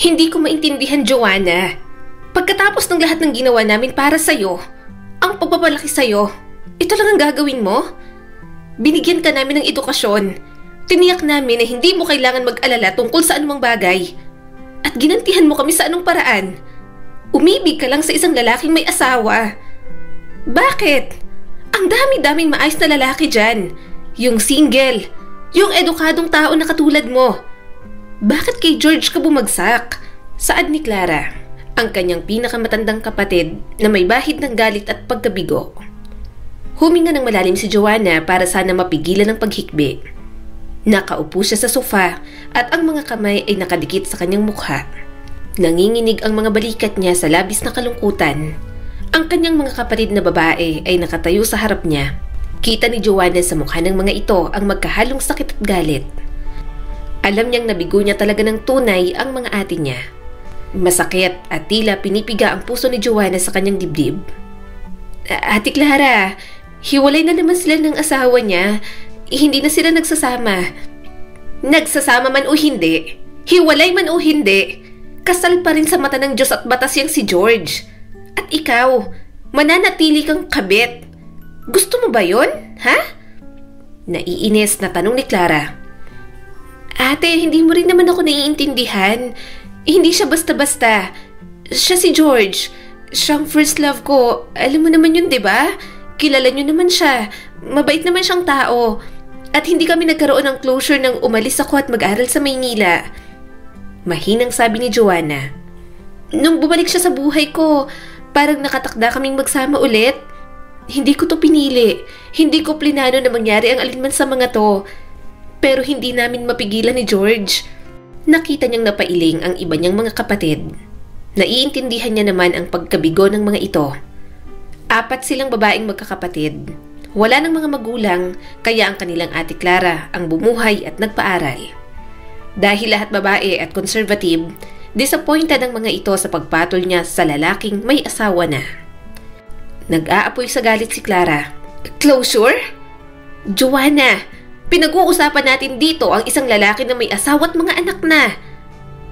Hindi ko maintindihan, Joanna. Pagkatapos ng lahat ng ginawa namin para sa'yo, ang pagpapalaki sa'yo, ito lang ang gagawin mo? Binigyan ka namin ng edukasyon. Tiniyak namin na hindi mo kailangan mag-alala tungkol sa anumang bagay. At ginantihan mo kami sa anong paraan. Umibig ka lang sa isang lalaking may asawa. Bakit? Ang dami-daming maayos na lalaki dyan. Yung single, yung edukadong tao na katulad mo. Bakit kay George ka bumagsak? Saad ni Clara, ang kanyang pinakamatandang kapatid na may bahid ng galit at pagkabigo. Huminga ng malalim si Joanna para sana mapigilan ang paghikbi. Nakaupo siya sa sofa at ang mga kamay ay nakadikit sa kanyang mukha. Nanginginig ang mga balikat niya sa labis na kalungkutan. Ang kanyang mga kapatid na babae ay nakatayo sa harap niya. Kita ni Joanna sa mukha ng mga ito ang magkahalong sakit at galit. Alam niyang nabigo niya talaga ng tunay ang mga ate niya. Masakit at tila pinipiga ang puso ni Joanna sa kanyang dibdib. Ate Clara, hiwalay na naman sila ng asawa niya. Hindi na sila nagsasama. Nagsasama man o hindi, hiwalay man o hindi, kasal pa rin sa mata ng Diyos at batas yang si George. At ikaw, mananatili kang kabit. Gusto mo ba yun? Ha? Naiinis na tanong ni Clara. Ate, hindi mo rin naman ako naiintindihan. Hindi siya basta-basta. Siya si George. Siyang first love ko. Alam mo naman yun, diba? Kilala niyo naman siya. Mabait naman siyang tao. At hindi kami nagkaroon ng closure nang umalis ako at mag-aral sa Maynila. Mahinang sabi ni Joanna. Nung bumalik siya sa buhay ko, parang nakatakda kaming magsama ulit. Hindi ko to pinili. Hindi ko plinano na mangyari ang alinman sa mga to. Pero hindi namin mapigilan ni George. Nakita niyang napailing ang iba niyang mga kapatid. Naiintindihan niya naman ang pagkabigo ng mga ito. 4 silang babaeng magkakapatid. Wala ng mga magulang, kaya ang kanilang ate Clara ang bumuhay at nagpaaral. Dahil lahat babae at conservative, disappointed ang mga ito sa pagpatol niya sa lalaking may asawa na. Nag-aapoy sa galit si Clara. Closure? Joanna, pinag-uusapan natin dito ang isang lalaki na may asawa at mga anak na.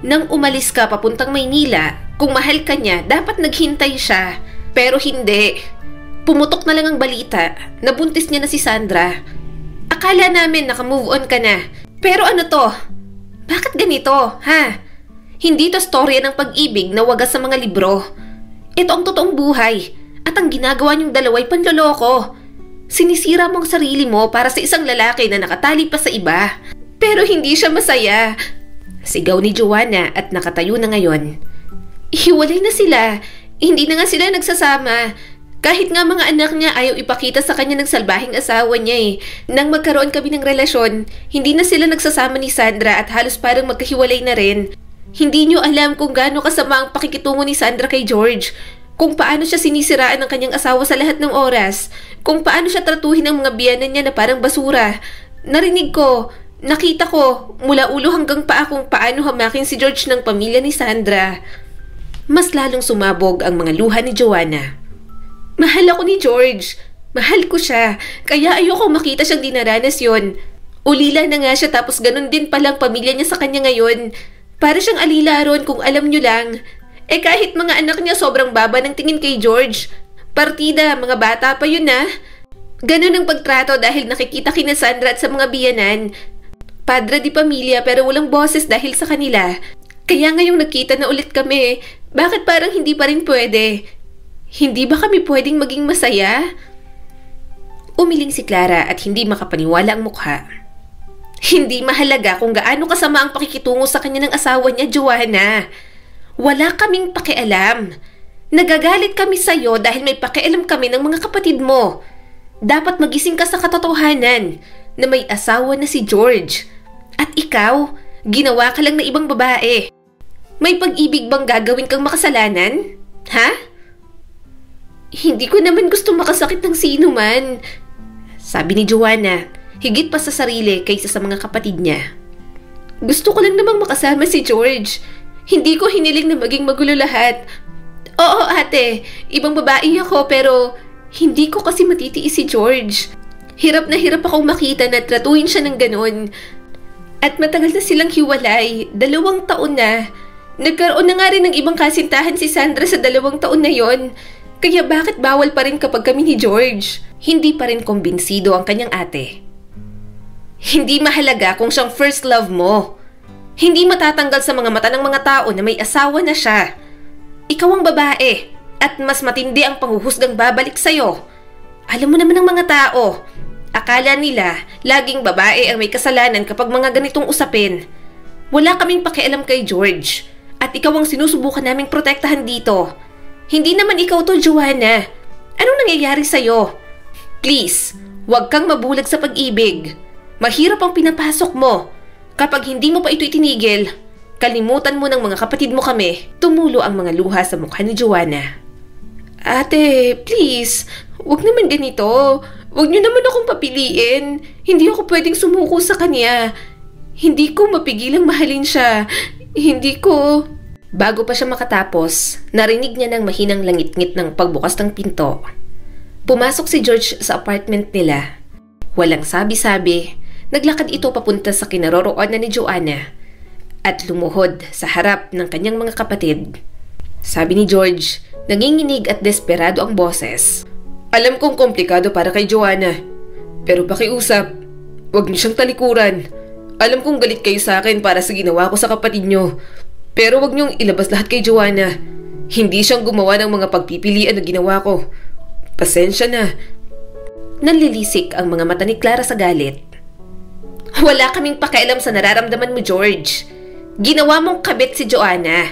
Nang umalis ka papuntang Maynila, kung mahal ka niya, dapat naghintay siya. Pero hindi. Pumutok na lang ang balita na buntis niya na si Sandra. Akala namin naka-move on ka na. Pero ano to? Bakit ganito, ha? Hindi to storya ng pag-ibig na wagas sa mga libro. Ito ang totoong buhay. At ang ginagawa niyong dalawa'y panloloko. Sinisira mo ang sarili mo para sa isang lalaki na nakatali pa sa iba. Pero hindi siya masaya. Sigaw ni Joanna at nakatayo na ngayon. Hiwalay na sila. Hindi na nga sila nagsasama. Kahit nga mga anak niya ayaw ipakita sa kanya ng salbahing asawa niya eh. Nang magkaroon kami ng relasyon, hindi na sila nagsasama ni Sandra at halos parang magkahiwalay na rin. Hindi niyo alam kung gaano kasama ang pakikitungo ni Sandra kay George. Kung paano siya sinisiraan ng kanyang asawa sa lahat ng oras. Kung paano siya tratuhin ng mga biyanan niya na parang basura. Narinig ko, nakita ko, mula ulo hanggang paa kung paano hamakin si George ng pamilya ni Sandra. Mas lalong sumabog ang mga luha ni Joanna. Mahal ako ni George. Mahal ko siya. Kaya ayoko makita siyang dinaranas yon. Ulila na nga siya tapos ganun din palang pamilya niya sa kanya ngayon. Para siyang alilaron kung alam niyo lang. Kahit mga anak niya sobrang baba ng tingin kay George. Partida, mga bata pa yun na. Ganun ang pagtrato dahil nakikita kina Sandra at sa mga biyanan. Padre di pamilya pero walang boses dahil sa kanila. Kaya ngayong nagkita na ulit kami, bakit parang hindi pa rin pwede? Hindi ba kami pwedeng maging masaya? Umiling si Clara at hindi makapaniwala ang mukha. Hindi mahalaga kung gaano kasama ang pakikitungo sa kanya ng asawa niya, Joanna. Wala kaming pakialam. Nagagalit kami sa'yo dahil may pakialam kami ng mga kapatid mo. Dapat magising ka sa katotohanan na may asawa na si George. At ikaw, ginawa ka lang na ibang babae. May pag-ibig bang gagawin kang makasalanan? Ha? Hindi ko naman gusto makasakit ng sino man. Sabi ni Joanna, higit pa sa sarili kaysa sa mga kapatid niya. Gusto ko lang namang makasama si George. Hindi ko hiniling na maging magulo lahat. Oo ate, ibang babae ako pero hindi ko kasi matitiis si George. Hirap na hirap akong makita na tratuhin siya ng ganon. At matagal na silang hiwalay, 2 taon na. Nagkaroon na nga rin ng ibang kasintahan si Sandra sa 2 taon na yon. Kaya bakit bawal pa rin kapag kami ni George? Hindi pa rin kumbinsido ang kanyang ate. Hindi mahalaga kung siyang first love mo. Hindi matatanggal sa mga mata ng mga tao na may asawa na siya. Ikaw ang babae at mas matindi ang panghuhusgang babalik sa'yo. Alam mo naman ng mga tao, akala nila laging babae ang may kasalanan kapag mga ganitong usapin. Wala kaming pakialam kay George at ikaw ang sinusubukan naming protektahan dito. Hindi naman ikaw to, Joanna. Anong nangyayari sa'yo? Please, huwag kang mabulag sa pag-ibig. Mahirap ang pinapasok mo. Kapag hindi mo pa ito itinigil, kalimutan mo ng mga kapatid mo kami. Tumulo ang mga luha sa mukha ni Joanna. Ate, please, huwag naman ganito. Huwag niyo naman akong papiliin. Hindi ako pwedeng sumuko sa kanya. Hindi ko mapigilang mahalin siya. Hindi ko... Bago pa siya makatapos, narinig niya ng mahinang langit-ngit ng pagbukas ng pinto. Pumasok si George sa apartment nila. Walang sabi-sabi, naglakad ito papunta sa kinaroroonan ni Joanna at lumuhod sa harap ng kanyang mga kapatid. Sabi ni George, nanginginig at desperado ang boses. Alam kong komplikado para kay Joanna, pero pakiusap, huwag niyo siyang talikuran. Alam kong galit kayo sa akin para sa ginawa ko sa kapatid niyo. Pero wag niyong ilabas lahat kay Joanna. Hindi siyang gumawa ng mga pagpipilian na ginawa ko. Pasensya na. Nanlilisik ang mga mata ni Clara sa galit. Wala kaming pakialam sa nararamdaman mo, George. Ginawa mong kabit si Joanna.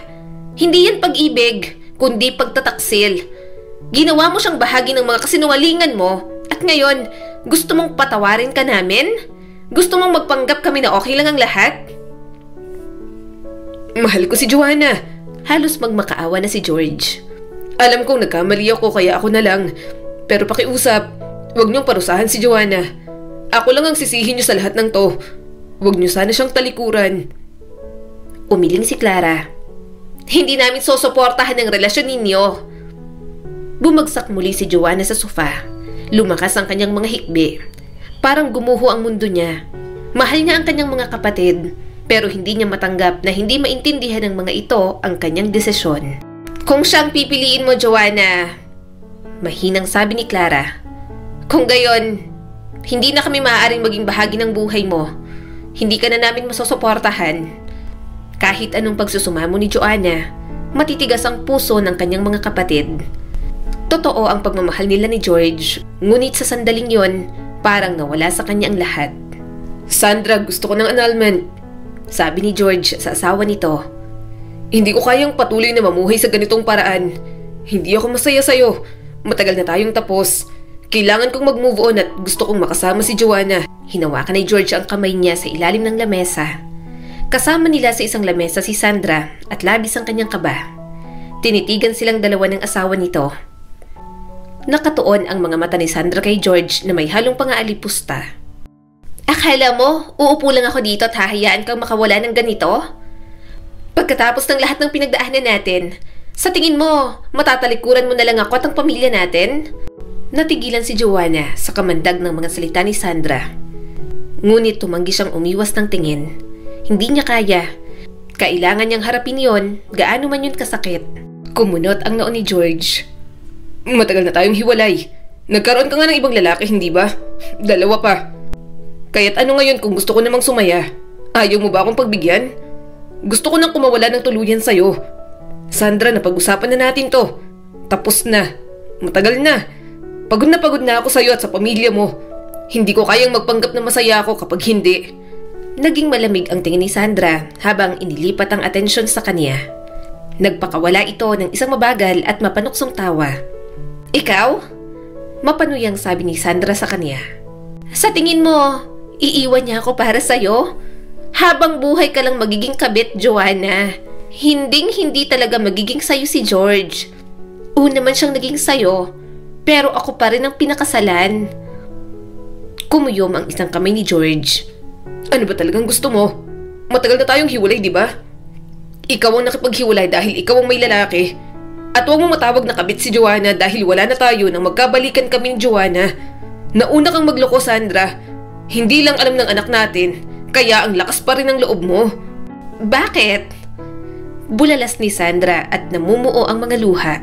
Hindi yan pag-ibig, kundi pagtataksil. Ginawa mo siyang bahagi ng mga kasinungalingan mo at ngayon gusto mong patawarin ka namin? Gusto mong magpanggap kami na okay lang ang lahat? Mahal ko si Joanna. Halos magmakaawa na si George. Alam kong nagkamali ako kaya ako na lang. Pero pakiusap, huwag niyong parusahan si Joanna. Ako lang ang sisihin niyo sa lahat ng to. Huwag niyo sana siyang talikuran. Umiling si Clara. Hindi namin susuportahan ang relasyon ninyo. Bumagsak muli si Joanna sa sofa. Lumakas ang kanyang mga hikbi. Parang gumuho ang mundo niya. Mahal niya ang kanyang mga kapatid. Pero hindi niya matanggap na hindi maintindihan ng mga ito ang kanyang desisyon. Kung siyang pipiliin mo, Joanna, mahinang sabi ni Clara. Kung gayon, hindi na kami maaaring maging bahagi ng buhay mo. Hindi ka na namin masusuportahan. Kahit anong pagsusumamo ni Joanna, matitigas ang puso ng kanyang mga kapatid. Totoo ang pagmamahal nila ni George, ngunit sa sandaling yon, parang nawala sa kanya ang lahat. Sandra, gusto ko ng annulment. Sabi ni George sa asawa nito. Hindi ko kayang patuloy na mamuhay sa ganitong paraan. Hindi ako masaya sa'yo. Matagal na tayong tapos. Kailangan kong mag-move on at gusto kong makasama si Joanna. Hinawakan ni George ang kamay niya sa ilalim ng lamesa. Kasama nila sa isang lamesa si Sandra at labis ang kanyang kaba. Tinitigan silang dalawa ng asawa nito. Nakatuon ang mga mata ni Sandra kay George na may halong pangaalipusta. Akala mo, uupo lang ako dito at hahayaan kang makawala ng ganito? Pagkatapos ng lahat ng pinagdaanan natin, sa tingin mo, matatalikuran mo na lang ako at ang pamilya natin? Natigilan si Joanna sa kamandag ng mga salita ni Sandra. Ngunit tumanggi siyang umiwas ng tingin. Hindi niya kaya. Kailangan niyang harapin yon, gaano man yun kasakit. Kumunot ang noo ni George. Matagal na tayong hiwalay. Nagkaroon ka nga ng ibang lalaki, hindi ba? 2 pa. Kaya't ano ngayon kung gusto ko namang sumaya? Ayaw mo ba akong pagbigyan? Gusto ko nang kumawala ng tuluyan sa'yo. Sandra, napag-usapan na natin to. Tapos na. Matagal na. Pagod na ako sa'yo at sa pamilya mo. Hindi ko kayang magpanggap na masaya ako kapag hindi. Naging malamig ang tingin ni Sandra habang inilipat ang atensyon sa kanya. Nagpakawala ito ng isang mabagal at mapanuksong tawa. Ikaw? Mapanuyang sabi ni Sandra sa kanya. Sa tingin mo, iiwan niya ako para sa'yo? Habang buhay ka lang magiging kabit, Joanna. Hinding-hindi talaga magiging sa'yo si George. Una man siyang naging sa'yo, pero ako pa rin ang pinakasalan. Kumuyom ang isang kamay ni George. Ano ba talagang gusto mo? Matagal na tayong hiwalay, di ba? Ikaw ang nakipaghiwalay dahil ikaw ang may lalaki. At huwag mo matawag na kabit si Joanna dahil wala na tayo nang magkabalikan kami ni Joanna. Nauna kang magloko, Sandra. Hindi lang alam ng anak natin, kaya ang lakas pa rin ng loob mo. Bakit? Bulalas ni Sandra at namumuo ang mga luha.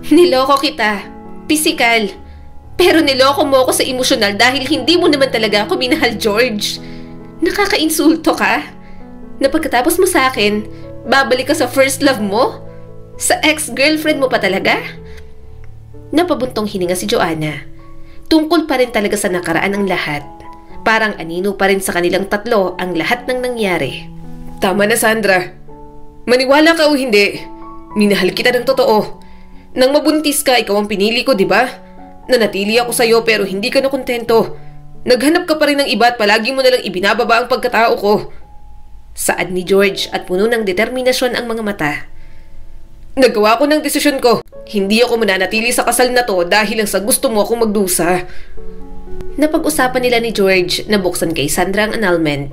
Niloko kita. Pisikal. Pero niloko mo ako sa emosyonal dahil hindi mo naman talaga ako minahal, George. Nakakainsulto ka? Na pagkatapos mo sa akin, babalik ka sa first love mo? Sa ex-girlfriend mo pa talaga? Napabuntong hininga si Joanna. Tungkol pa rin talaga sa nakaraan ang lahat. Parang anino pa rin sa kanilang tatlo ang lahat ng nangyari. Tama na, Sandra. Maniwala ka o hindi, minahal kita ng totoo. Nang mabuntis ka, ikaw ang pinili ko, di ba? Nanatili ako sa'yo pero hindi ka nakontento. Naghanap ka pa rin ng iba at palagi mo nalang ibinababa ang pagkatao ko. Saad ni George at puno ng determinasyon ang mga mata. Nagawa ko ng desisyon ko. Hindi ako mananatili sa kasal na to dahil lang sa gusto mo akong magdusa. Napag-usapan nila ni George na buksan kay Sandra ang annulment.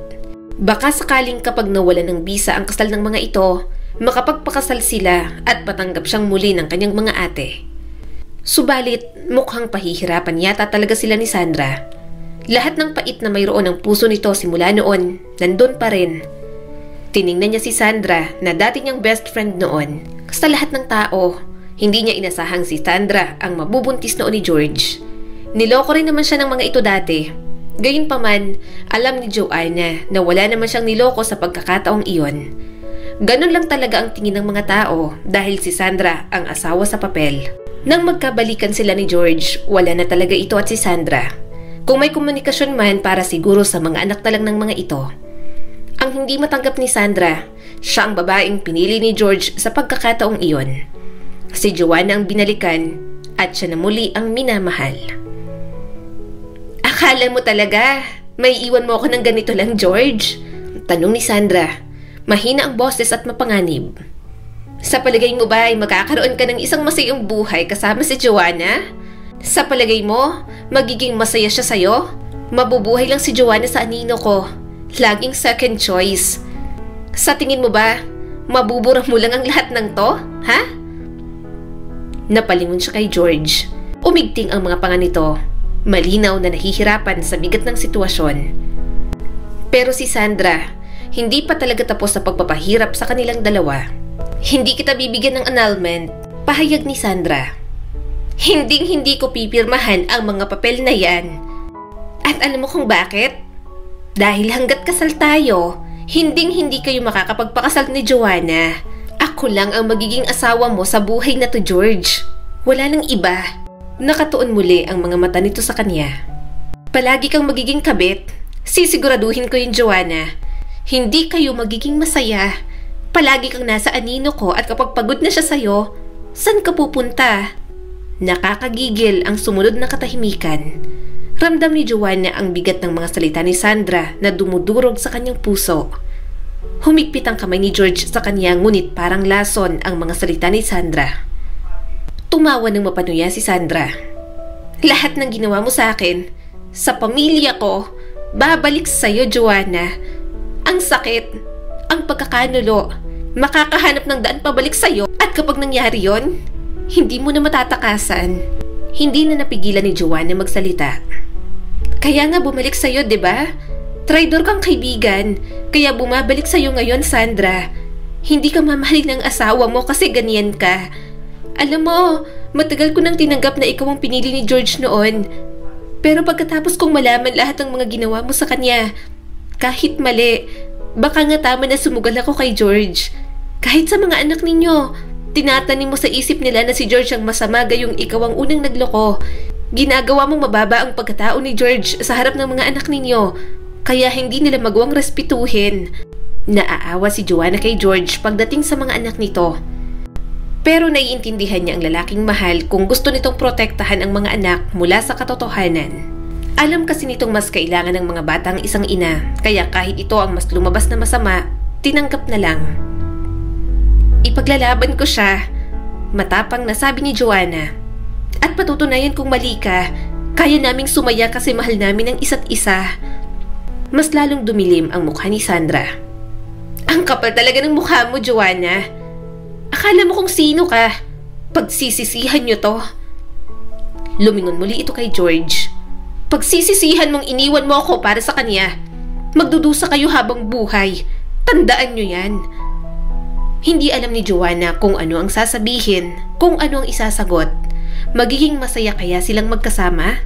Baka sakaling kapag nawala ng bisa ang kasal ng mga ito, makapagpakasal sila at patanggap siyang muli ng kanyang mga ate. Subalit, mukhang pahihirapan yata talaga sila ni Sandra. Lahat ng pait na mayroon ng puso nito simula noon, nandun pa rin. Tiningnan niya si Sandra na dati niyang best friend noon. Sa lahat ng tao, hindi niya inasahang si Sandra ang mabubuntis noon ni George. Niloko rin naman siya ng mga ito dati. Gayunpaman, alam ni Joanna na wala naman siyang niloko sa pagkakataong iyon. Ganon lang talaga ang tingin ng mga tao dahil si Sandra ang asawa sa papel. Nang magkabalikan sila ni George, wala na talaga ito at si Sandra. Kung may komunikasyon man para siguro sa mga anak na lang ng mga ito. Ang hindi matanggap ni Sandra, siya ang babaeng pinili ni George sa pagkakataong iyon. Si Joanna ang binalikan at siya na muli ang minamahal. Akala mo talaga, may iwan mo ako ng ganito lang, George? Tanong ni Sandra. Mahina ang boses at mapanganib. Sa palagay mo ba ay magkakaroon ka ng isang masayang buhay kasama si Joanna? Sa palagay mo, magiging masaya siya sa'yo? Mabubuhay lang si Joanna sa anino ko. Laging second choice. Sa tingin mo ba, mabubura mo lang ang lahat ng to? Ha? Napalingon siya kay George. Umigting ang mga panga nito. Malinaw na nahihirapan sa bigat ng sitwasyon. Pero si Sandra, hindi pa talaga tapos sa pagpapahirap sa kanilang dalawa. Hindi kita bibigyan ng annulment, pahayag ni Sandra. Hindi ko pipirmahan ang mga papel na yan. At alam mo kung bakit? Dahil hanggat kasal tayo, hindi kayo makakapagpakasal ni Joanna. Ako lang ang magiging asawa mo sa buhay na to, George. Wala nang iba. Nakatuon muli ang mga mata nito sa kanya. Palagi kang magiging kabit. Sisiguraduhin ko yung Joanna. Hindi kayo magiging masaya. Palagi kang nasa anino ko at kapag pagod na siya sa'yo, saan ka pupunta? Nakakagigil ang sumunod na katahimikan. Ramdam ni Joanna ang bigat ng mga salita ni Sandra na dumudurog sa kanyang puso. Humigpit ang kamay ni George sa kanya ngunit parang lason ang mga salita ni Sandra. Tumawa ng mapanuya si Sandra. Lahat ng ginawa mo sa akin, sa pamilya ko, babalik sa'yo, Joanna. Ang sakit, ang pagkakanulo, makakahanap ng daan pabalik sa'yo at kapag nangyari yon, hindi mo na matatakasan. Hindi na napigilan ni Joanna magsalita. Kaya nga bumalik sa'yo, diba? Traidor kang kaibigan, kaya bumabalik sa'yo ngayon, Sandra. Hindi ka mamahalin ng asawa mo kasi ganyan ka. Alam mo, matagal ko nang tinanggap na ikaw ang pinili ni George noon. Pero pagkatapos kong malaman lahat ng mga ginawa mo sa kanya, kahit mali, baka nga tama na sumugal ako kay George. Kahit sa mga anak ninyo, tinatanim mo sa isip nila na si George ang masama gayong ikaw ang unang nagloko. Ginagawa mong mababa ang pagkatao ni George sa harap ng mga anak ninyo, kaya hindi nila magawang respetuhin. Naaawa si Joanna kay George pagdating sa mga anak nito. Pero naiintindihan niya ang lalaking mahal kung gusto nitong protektahan ang mga anak mula sa katotohanan. Alam kasi nitong mas kailangan ng mga bata ang isang ina, kaya kahit ito ang mas lumabas na masama, tinanggap na lang. Ipaglalaban ko siya, matapang na sabi ni Joanna. At patutunayan kung mali ka, kaya naming sumaya kasi mahal namin ang isa't isa. Mas lalong dumilim ang mukha ni Sandra. Ang kapal talaga ng mukha mo, Joanna. Akala mo kung sino ka. Pagsisisihan niyo to. Lumingon muli ito kay George. Pagsisisihan mong iniwan mo ako para sa kanya. Magdudusa kayo habang buhay. Tandaan niyo yan. Hindi alam ni Joanna kung ano ang sasabihin, kung ano ang isasagot. Magiging masaya kaya silang magkasama?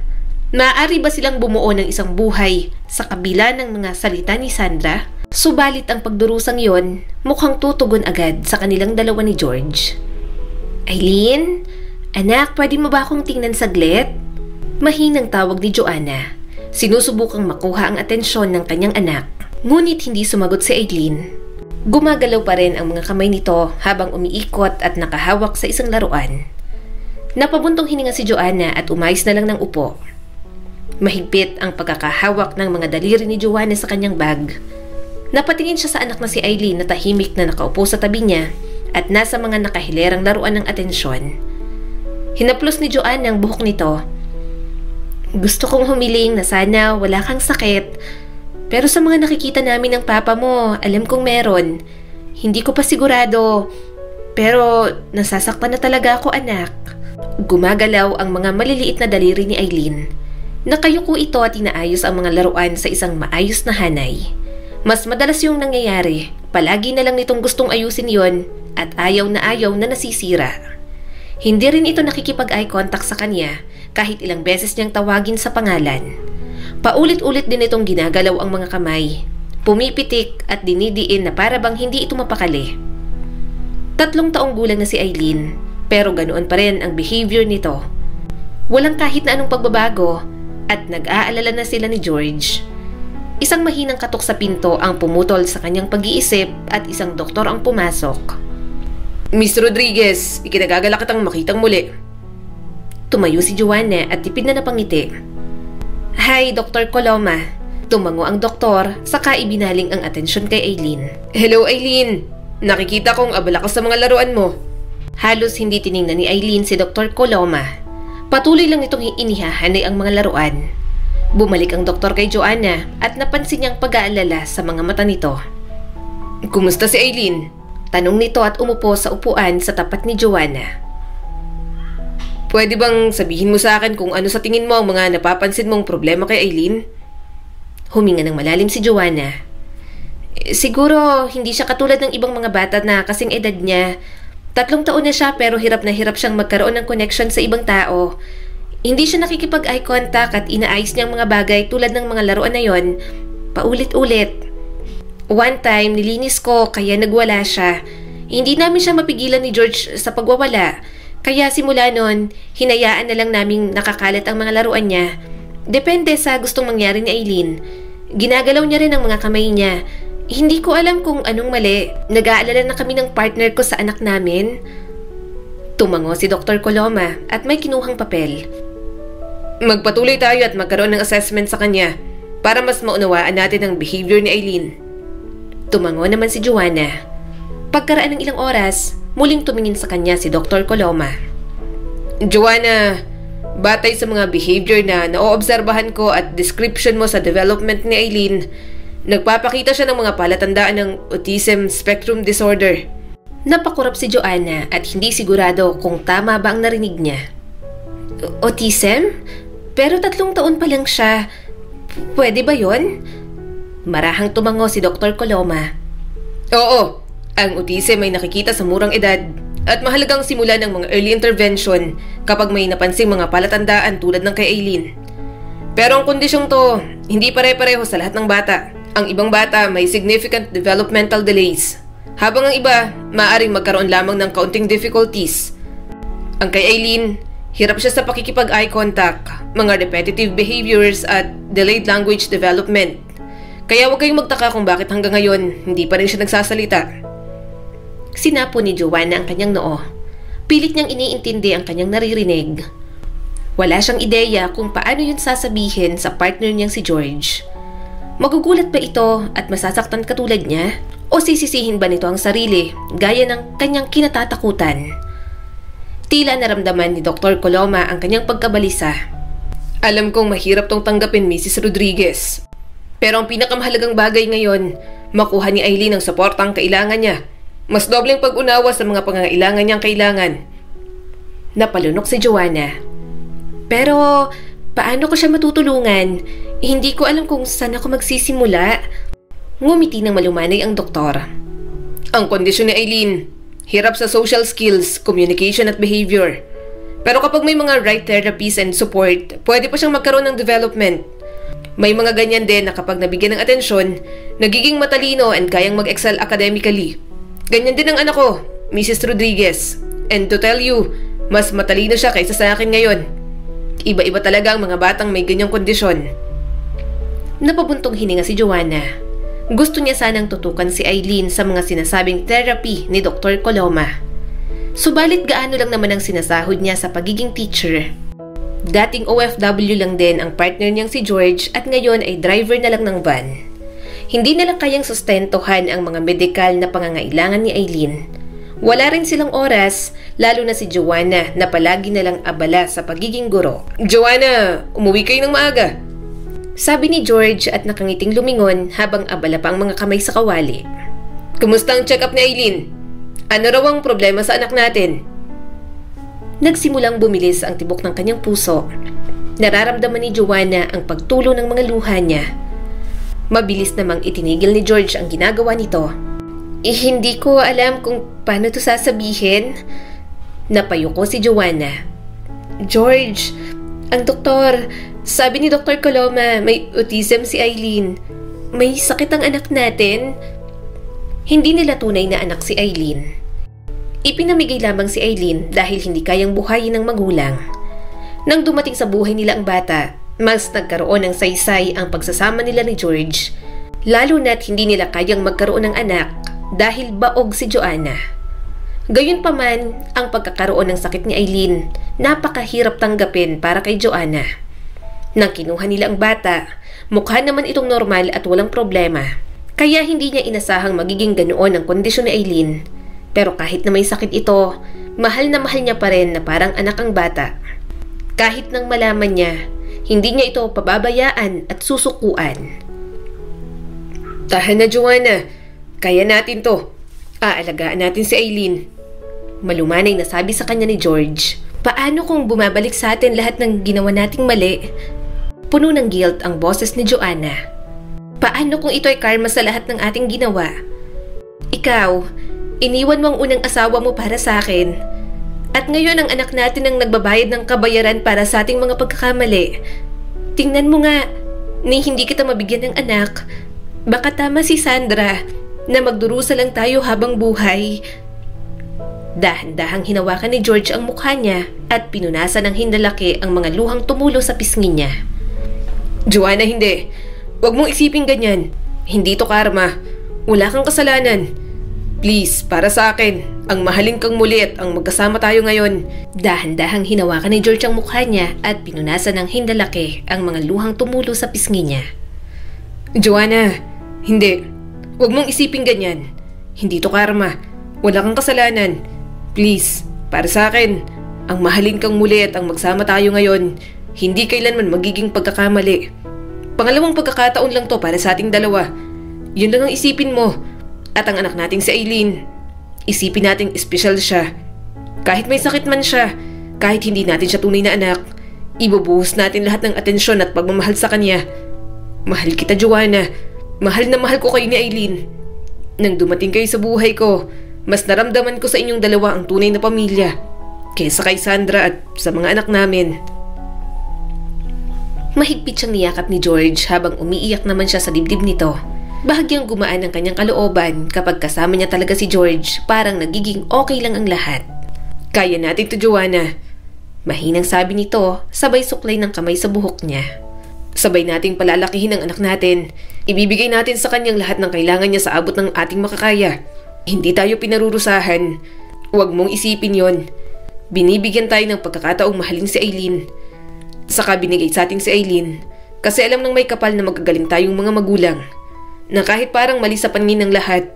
Maaari ba silang bumuo ng isang buhay sa kabila ng mga salita ni Sandra? Subalit ang pagdurusang yon mukhang tutugon agad sa kanilang dalawa ni George. Eileen? Anak, pwede mo ba akong tingnan saglit? Mahinang tawag ni Joanna. Sinusubukang makuha ang atensyon ng kanyang anak. Ngunit hindi sumagot si Eileen. Gumagalaw pa rin ang mga kamay nito habang umiikot at nakahawak sa isang laruan. Napabuntong hininga si Joanna at umayos na lang ng upo. Mahigpit ang pagkakahawak ng mga daliri ni Joanna sa kanyang bag. Napatingin siya sa anak na si Eileen na tahimik na nakaupo sa tabi niya at nasa mga nakahilerang laruan ng atensyon. Hinaplos ni Joanna ang buhok nito. Gusto kong humiling na sana wala kang sakit. Pero sa mga nakikita namin ng papa mo, alam kong meron. Hindi ko pa sigurado. Pero nasasaktan na talaga ako, anak. Gumagalaw ang mga maliliit na daliri ni Eileen. Nakayuko ito at inaayos ang mga laruan sa isang maayos na hanay. Mas madalas yung nangyayari. Palagi na lang nitong gustong ayusin yon at ayaw na nasisira. Hindi rin ito nakikipag-eye contact sa kanya kahit ilang beses niyang tawagin sa pangalan. Paulit-ulit din itong ginagalaw ang mga kamay, pumipitik at dinidiin na para bang hindi ito mapakali. 3 taong gulang na si Eileen, pero ganoon pa rin ang behavior nito. Walang kahit na anong pagbabago at nag-aalala na sila ni George. Isang mahinang katok sa pinto ang pumutol sa kanyang pag-iisip at isang doktor ang pumasok. Miss Rodriguez, ikinagagala kitang makitang muli. Tumayo si Joanna at tipid na napangiti. Hi, Dr. Coloma. Tumango ang doktor, saka ibinaling ang atensyon kay Eileen. Hello, Eileen. Nakikita kong abala ka sa mga laruan mo. Halos hindi tiningnan ni Eileen si Dr. Coloma. Patuloy lang itong inihahanay ang mga laruan. Bumalik ang doktor kay Joanna at napansin niyang pag-aalala sa mga mata nito. Kumusta si Eileen? Tanong nito at umupo sa upuan sa tapat ni Joanna. Pwede bang sabihin mo sa akin kung ano sa tingin mo ang mga napapansin mong problema kay Eileen? Huminga ng malalim si Joanna. Siguro hindi siya katulad ng ibang mga bata na kasing edad niya. 3 taon na siya pero hirap na hirap siyang magkaroon ng connection sa ibang tao. Hindi siya nakikipag-eye contact at inaayos niyang mga bagay tulad ng mga laruan na yon, paulit-ulit. One time, nilinis ko kaya nagwala siya. Hindi namin siya mapigilan ni George sa pagwawala. Kaya simula noon, hinayaan na lang naming nakakalat ang mga laruan niya. Depende sa gustong mangyari ni Eileen. Ginagalaw niya rin ang mga kamay niya. Hindi ko alam kung anong mali. Nag-aalala na kami ng partner ko sa anak namin. Tumango si Dr. Coloma at may kinuhang papel. Magpatuloy tayo at magkaroon ng assessment sa kanya para mas maunawaan natin ang behavior ni Eileen. Tumango naman si Joanna. Pagkaraan ng ilang oras, muling tumingin sa kanya si Dr. Coloma. Joanna, batay sa mga behavior na naoobserbahan ko at description mo sa development ni Eileen, nagpapakita siya ng mga palatandaan ng autism spectrum disorder. Napakurap si Joanna at hindi sigurado kung tama ba ang narinig niya. Autism? Pero 3 taon pa lang siya. Pwede ba yon? Marahang tumango si Dr. Coloma. Oo. Ang autism ay nakikita sa murang edad at mahalagang simulan ng mga early intervention kapag may napansing mga palatandaan tulad ng kay Eileen. Pero ang kondisyong to, hindi pare-pareho sa lahat ng bata. Ang ibang bata may significant developmental delays, habang ang iba maaaring magkaroon lamang ng kaunting difficulties. Ang kay Eileen, hirap siya sa pakikipag-eye contact, mga repetitive behaviors at delayed language development. Kaya huwag kayong magtaka kung bakit hanggang ngayon hindi pa rin siya nagsasalita. Sinapo ni Joanna ang kanyang noo. Pilit niyang iniintindi ang kanyang naririnig. Wala siyang ideya kung paano yun sasabihin sa partner niyang si George. Magugulat ba ito at masasaktan katulad niya? O sisisihin ba nito ang sarili gaya ng kanyang kinatatakutan? Tila naramdaman ni Dr. Coloma ang kanyang pagkabalisa. Alam kong mahirap tong tanggapin, Mrs. Rodriguez. Pero ang pinakamahalagang bagay ngayon, makuha ni Eileen ang suportang kailangan niya. Mas dobleng pag-unawa sa mga pangangailangan niyang kailangan. Napalunok si Joanna. Pero, paano ko siya matutulungan? Hindi ko alam kung saan ako magsisimula. Ngumiti ng malumanay ang doktor. Ang kondisyon ni Aileen, hirap sa social skills, communication at behavior. Pero kapag may mga right therapies and support, pwede pa siyang magkaroon ng development. May mga ganyan din na kapag nabigyan ng atensyon, nagiging matalino and kayang mag-excel academically. Ganyan din ang anak ko, Mrs. Rodriguez. And to tell you, mas matalino siya kaysa sa akin ngayon. Iba-iba talaga ang mga batang may ganyang kondisyon. Napabuntong hininga si Joanna. Gusto niya sanang tutukan si Aileen sa mga sinasabing therapy ni Dr. Coloma. Subalit gaano lang naman ang sinasahod niya sa pagiging teacher. Dating OFW lang din ang partner niyang si George at ngayon ay driver na lang ng van. Hindi nila kayang sustentuhan ang mga medikal na pangangailangan ni Aileen. Wala rin silang oras, lalo na si Joanna na palagi na lang abala sa pagiging guro. Joanna, umuwi kayo ng maaga. Sabi ni George at nakangiting lumingon habang abala pa ang mga kamay sa kawali. Kumusta ang check-up ni Aileen? Ano raw ang problema sa anak natin? Nagsimulang bumilis ang tibok ng kanyang puso. Nararamdaman ni Joanna ang pagtulo ng mga luha niya. Mabilis namang itinigil ni George ang ginagawa nito. Hindi ko alam kung paano to sasabihin. Napayuko si Joanna. George, ang doktor, sabi ni Dr. Coloma may autism si Aileen. May sakit ang anak natin. Hindi nila tunay na anak si Aileen. Ipinamigay lamang si Aileen dahil hindi kayang buhayin ng magulang. Nang dumating sa buhay nila ang bata, mas nagkaroon ng saysay ang pagsasama nila ni George. Lalo na't hindi nila kayang magkaroon ng anak dahil baog si Joanna. Gayunpaman, ang pagkakaroon ng sakit ni Aileen, napakahirap tanggapin para kay Joanna. Nang kinuha nila ang bata, mukha naman itong normal at walang problema. Kaya hindi niya inasahang magiging ganoon ang kondisyon ni Aileen. Pero kahit na may sakit ito, mahal na mahal niya pa rin na parang anak ang bata. Kahit nang malaman niya, hindi niya ito pababayaan at susukuan. Tahan na Joanna, kaya natin to. Aalagaan natin si Aileen. Malumanay na sabi sa kanya ni George. Paano kung bumabalik sa atin lahat ng ginawa nating mali? Puno ng guilt ang boses ni Joanna. Paano kung ito ay karma sa lahat ng ating ginawa? Ikaw, iniwan mo ang unang asawa mo para sa akin. At ngayon ang anak natin ang nagbabayad ng kabayaran para sa ating mga pagkakamali. Tingnan mo nga, ni hindi kita mabigyan ng anak. Baka tama si Sandra na magdurusa lang tayo habang buhay. Dahan-dahang hinawakan ni George ang mukha niya at pinunasan ng hindalaki ang mga luhang tumulo sa pisngi niya. Joanna, hindi. Huwag mong isipin ganyan. Hindi to karma. Wala kang kasalanan. Please, para sa akin, ang mahalin kang muli at ang magkasama tayo ngayon. Dahan-dahang hinawakan ni George ang mukha niya at pinunasan ng hindalaki ang mga luhang tumulo sa pisngi niya. Joanna, hindi. Huwag mong isipin ganyan. Hindi to karma. Wala kang kasalanan. Please, para sa akin, ang mahalin kang muli at ang magsama tayo ngayon, hindi kailanman magiging pagkakamali. Pangalawang pagkakataon lang to para sa ating dalawa. Yun lang ang isipin mo. At ang anak nating si Aileen, isipin nating espesyal siya. Kahit may sakit man siya, kahit hindi natin siya tunay na anak, ibubuhos natin lahat ng atensyon at pagmamahal sa kanya. Mahal kita, Joanna. Mahal na mahal ko kayo ni Aileen. Nang dumating kayo sa buhay ko, mas naramdaman ko sa inyong dalawa ang tunay na pamilya kaysa kay Sandra at sa mga anak namin. Mahigpit siyang niyakap ni George habang umiiyak naman siya sa dibdib nito. Bahagyang gumaan ang kanyang kalooban kapag kasama niya talaga si George, parang nagiging okay lang ang lahat. Kaya natin to, Joanna. Mahinang sabi nito, sabay suklay ng kamay sa buhok niya. Sabay nating palalakihin ang anak natin. Ibibigay natin sa kanyang lahat ng kailangan niya sa abot ng ating makakaya. Hindi tayo pinarurusahan. Huwag mong isipin yon. Binibigyan tayo ng pagkakataong mahalin si Aileen. Saka binigay sa ating si Aileen kasi alam ng may kapal na magagaling tayong mga magulang. Na kahit parang mali sa paningin ng lahat,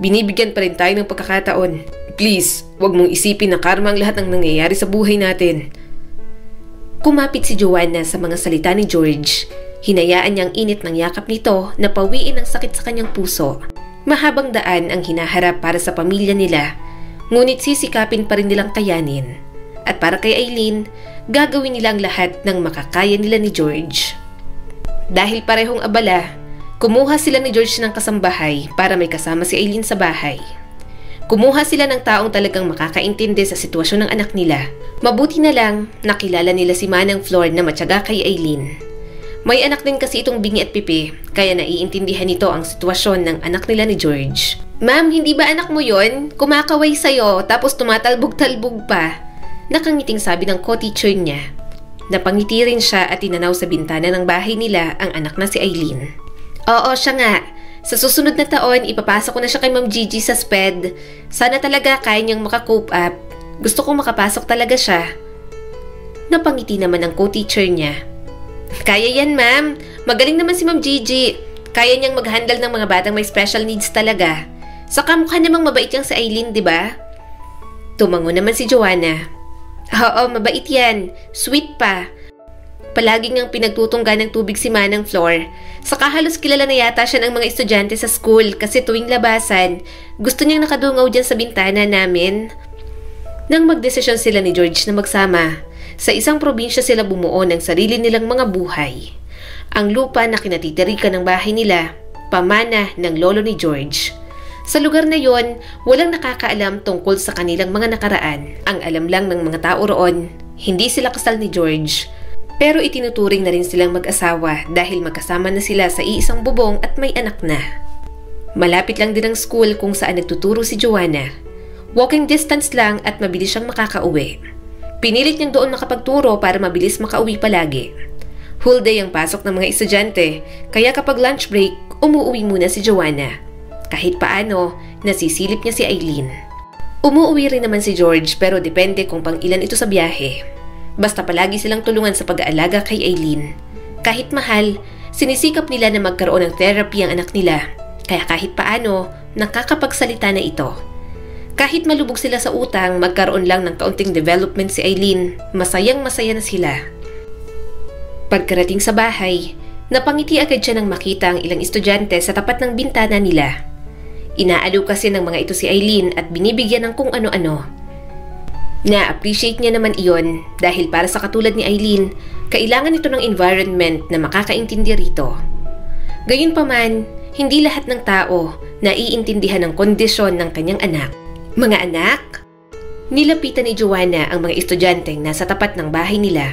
binibigyan pa rin tayo ng pagkakataon. Please, huwag mong isipin na karma ang lahat ng nangyayari sa buhay natin. Kumapit si Joanna sa mga salita ni George. Hinayaan niyang init ng yakap nito na pawiin ang sakit sa kanyang puso. Mahabang daan ang hinaharap para sa pamilya nila, ngunit sisikapin pa rin nilang kayanin. At para kay Aileen, gagawin nilang lahat ng makakaya nila ni George. Dahil parehong abala, kumuha sila ni George ng kasambahay para may kasama si Aileen sa bahay. Kumuha sila ng taong talagang makakaintindi sa sitwasyon ng anak nila. Mabuti na lang, nakilala nila si Manang Flor na matyaga kay Aileen. May anak din kasi itong Bingi at Pipi, kaya naiintindihan nito ang sitwasyon ng anak nila ni George. Ma'am, hindi ba anak mo yon? Kumakaway sa'yo, tapos tumatalbog-talbog pa. Nakangiting sabi ng co-teacher niya. Napangiti rin siya at tinanaw sa bintana ng bahay nila ang anak na si Aileen. Oo, siya nga. Sa susunod na taon, ipapasok ko na siya kay Ma'am Gigi sa SPED. Sana talaga kaya niyang makakope up. Gusto kong makapasok talaga siya. Napangiti naman ang co-teacher niya. Kaya yan, ma'am. Magaling naman si Ma'am Gigi. Kaya niyang mag-handle ng mga batang may special needs talaga. Saka mukha namang mabait yang si Aileen, di ba? Tumango naman si Joanna. Oo, mabait yan. Sweet pa. Palagi ngang pinagtutungga ng tubig si Manang Flor. Saka halos kilala na yata siya ng mga estudyante sa school kasi tuwing labasan, gusto niyang nakadungaw dyan sa bintana namin. Nang magdesisyon sila ni George na magsama, sa isang probinsya sila bumuo ng sarili nilang mga buhay. Ang lupa na kinatitirikan ng bahay nila, pamana ng lolo ni George. Sa lugar na yon, walang nakakaalam tungkol sa kanilang mga nakaraan. Ang alam lang ng mga tao roon, hindi sila kasal ni George. Pero itinuturing na rin silang mag-asawa dahil magkasama na sila sa iisang bubong at may anak na. Malapit lang din ang school kung saan nagtuturo si Joanna. Walking distance lang at mabilis siyang makakauwi. Pinilit niyang doon makapagturo para mabilis makauwi palagi. Whole day ang pasok ng mga estudyante, kaya kapag lunch break, umuuwi muna si Joanna. Kahit paano, nasisilip niya si Aileen. Umuuwi rin naman si George pero depende kung pang ilan ito sa biyahe. Basta palagi silang tulungan sa pag-aalaga kay Aileen. Kahit mahal, sinisikap nila na magkaroon ng therapy ang anak nila, kaya kahit paano, nakakapagsalita na ito. Kahit malubog sila sa utang, magkaroon lang ng kaunting development si Aileen, masayang-masaya na sila. Pagkarating sa bahay, napangiti agad siya nang makita ang ilang estudyante sa tapat ng bintana nila. Inaalo kasi ng mga ito si Aileen at binibigyan ng kung ano-ano. Na-appreciate niya naman iyon dahil para sa katulad ni Aileen, kailangan ito ng environment na makakaintindi rito. Gayunpaman, hindi lahat ng tao naiintindihan ang kondisyon ng kanyang anak. Mga anak? Nilapitan ni Joanna ang mga estudyanteng nasa tapat ng bahay nila.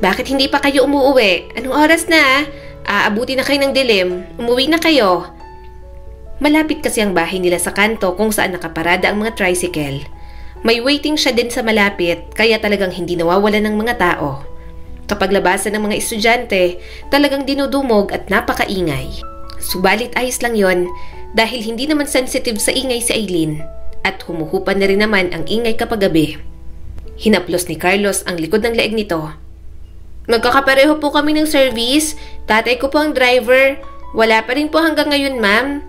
Bakit hindi pa kayo umuuwi? Anong oras na? Aabuti na kayo ng dilim. Umuwi na kayo. Malapit kasi ang bahay nila sa kanto kung saan nakaparada ang mga tricycle. May waiting siya din sa malapit kaya talagang hindi nawawalan ng mga tao. Kapag labasan ng mga estudyante, talagang dinudumog at napakaingay. Subalit ayos lang yon dahil hindi naman sensitive sa ingay si Aileen at humuhupan na rin naman ang ingay kapag gabi. Hinaplos ni Carlos ang likod ng leeg nito. Magkakapareho po kami ng service. Tatay ko po ang driver. Wala pa rin po hanggang ngayon, ma'am.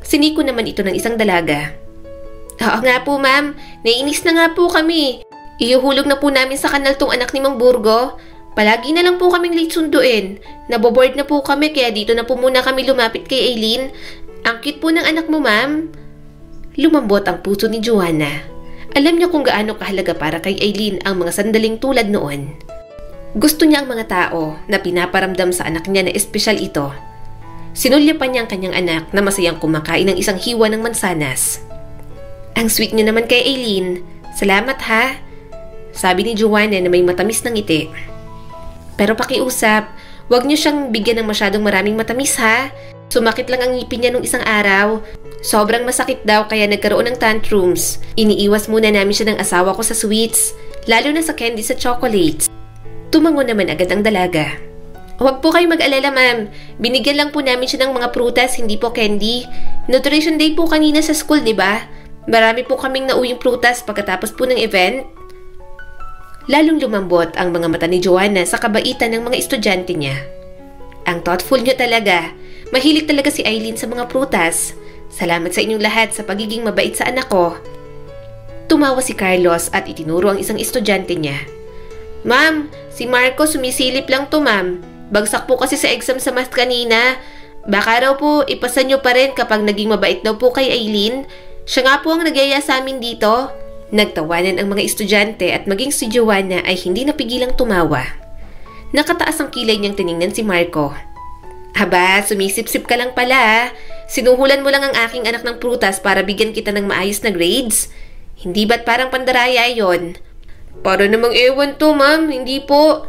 Siniko naman ito ng isang dalaga. Oo nga po, ma'am. Naiinis na nga po kami. Ihuhulog na po namin sa kanal tong anak ni Mang Burgo. Palagi na lang po kaming late sunduin. Naboboard na po kami kaya dito na po muna kami lumapit kay Aileen. Ang cute po ng anak mo, ma'am. Lumambot ang puso ni Joanna. Alam niya kung gaano kahalaga para kay Aileen ang mga sandaling tulad noon. Gusto niya ang mga tao na pinaparamdam sa anak niya na espesyal ito. Sinulyapan niya ang kanyang anak na masayang kumakain ng isang hiwa ng mansanas. Ang sweet niyo naman kay Aileen. Salamat ha. Sabi ni Joanna na may matamis ng ngiti. Pero pakiusap, huwag niyo siyang bigyan ng masyadong maraming matamis ha. Sumakit lang ang ngipin niya nung isang araw. Sobrang masakit daw kaya nagkaroon ng tantrums. Iniiwas muna namin siya ng asawa ko sa sweets, lalo na sa candy sa chocolates. Tumango naman agad ang dalaga. Huwag po kayo mag-alala, ma'am. Binigyan lang po namin siya ng mga prutas, hindi po candy. Nutrition day po kanina sa school, di ba? Marami po kaming nauwing prutas pagkatapos po ng event. Lalong lumambot ang mga mata ni Joanna sa kabaitan ng mga estudyante niya. Ang thoughtful niyo talaga. Mahilig talaga si Aileen sa mga prutas. Salamat sa inyong lahat sa pagiging mabait sa anak ko. Tumawa si Carlos at itinuro ang isang estudyante niya. Ma'am, si Marco sumisilip lang to, ma'am. Bagsak po kasi sa exam sa math kanina. Baka raw po ipasa niyo pa rin kapag naging mabait daw po kay Aileen. Siya nga po ang nagyaya sa amin dito. Nagtawanan ang mga estudyante at maging si Joanna ay hindi napigilang tumawa. Nakataas ang kilay niyang tiningnan si Marco. Aba, sumisip-sip ka lang pala ah. Sinuhulan mo lang ang aking anak ng prutas para bigyan kita ng maayos na grades. Hindi ba't parang pandaraya yon? Para namang ewan to, ma'am. Hindi po.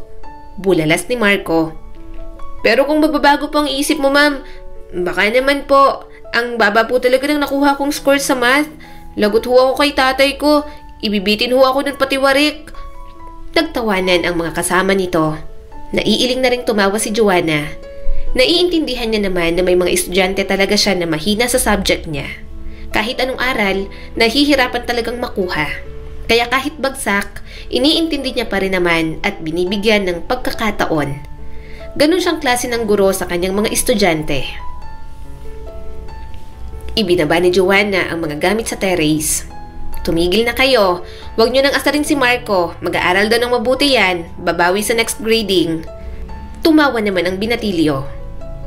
Bulalas ni Marco. Pero kung magbabago po ang isip mo, ma'am, baka naman po. Ang baba po talaga ng nakuha kong score sa math. Lagot ho ako kay tatay ko. Ibibitin ho ako ng patiwarik. Nagtawanan ang mga kasama nito. Naiiling na ring tumawa si Joanna. Naiintindihan niya naman na may mga estudyante talaga siya na mahina sa subject niya. Kahit anong aral, nahihirapan talagang makuha. Kaya kahit bagsak, iniintindi niya pa rin naman at binibigyan ng pagkakataon. Ganun siyang klase ng guro sa kanyang mga estudyante. Ibinaba ni Joanna ang mga gamit sa terrace. Tumigil na kayo. Huwag niyo nang asarin si Marco. Mag-aaral daw ng mabuti yan. Babawi sa next grading. Tumawa naman ang binatilyo.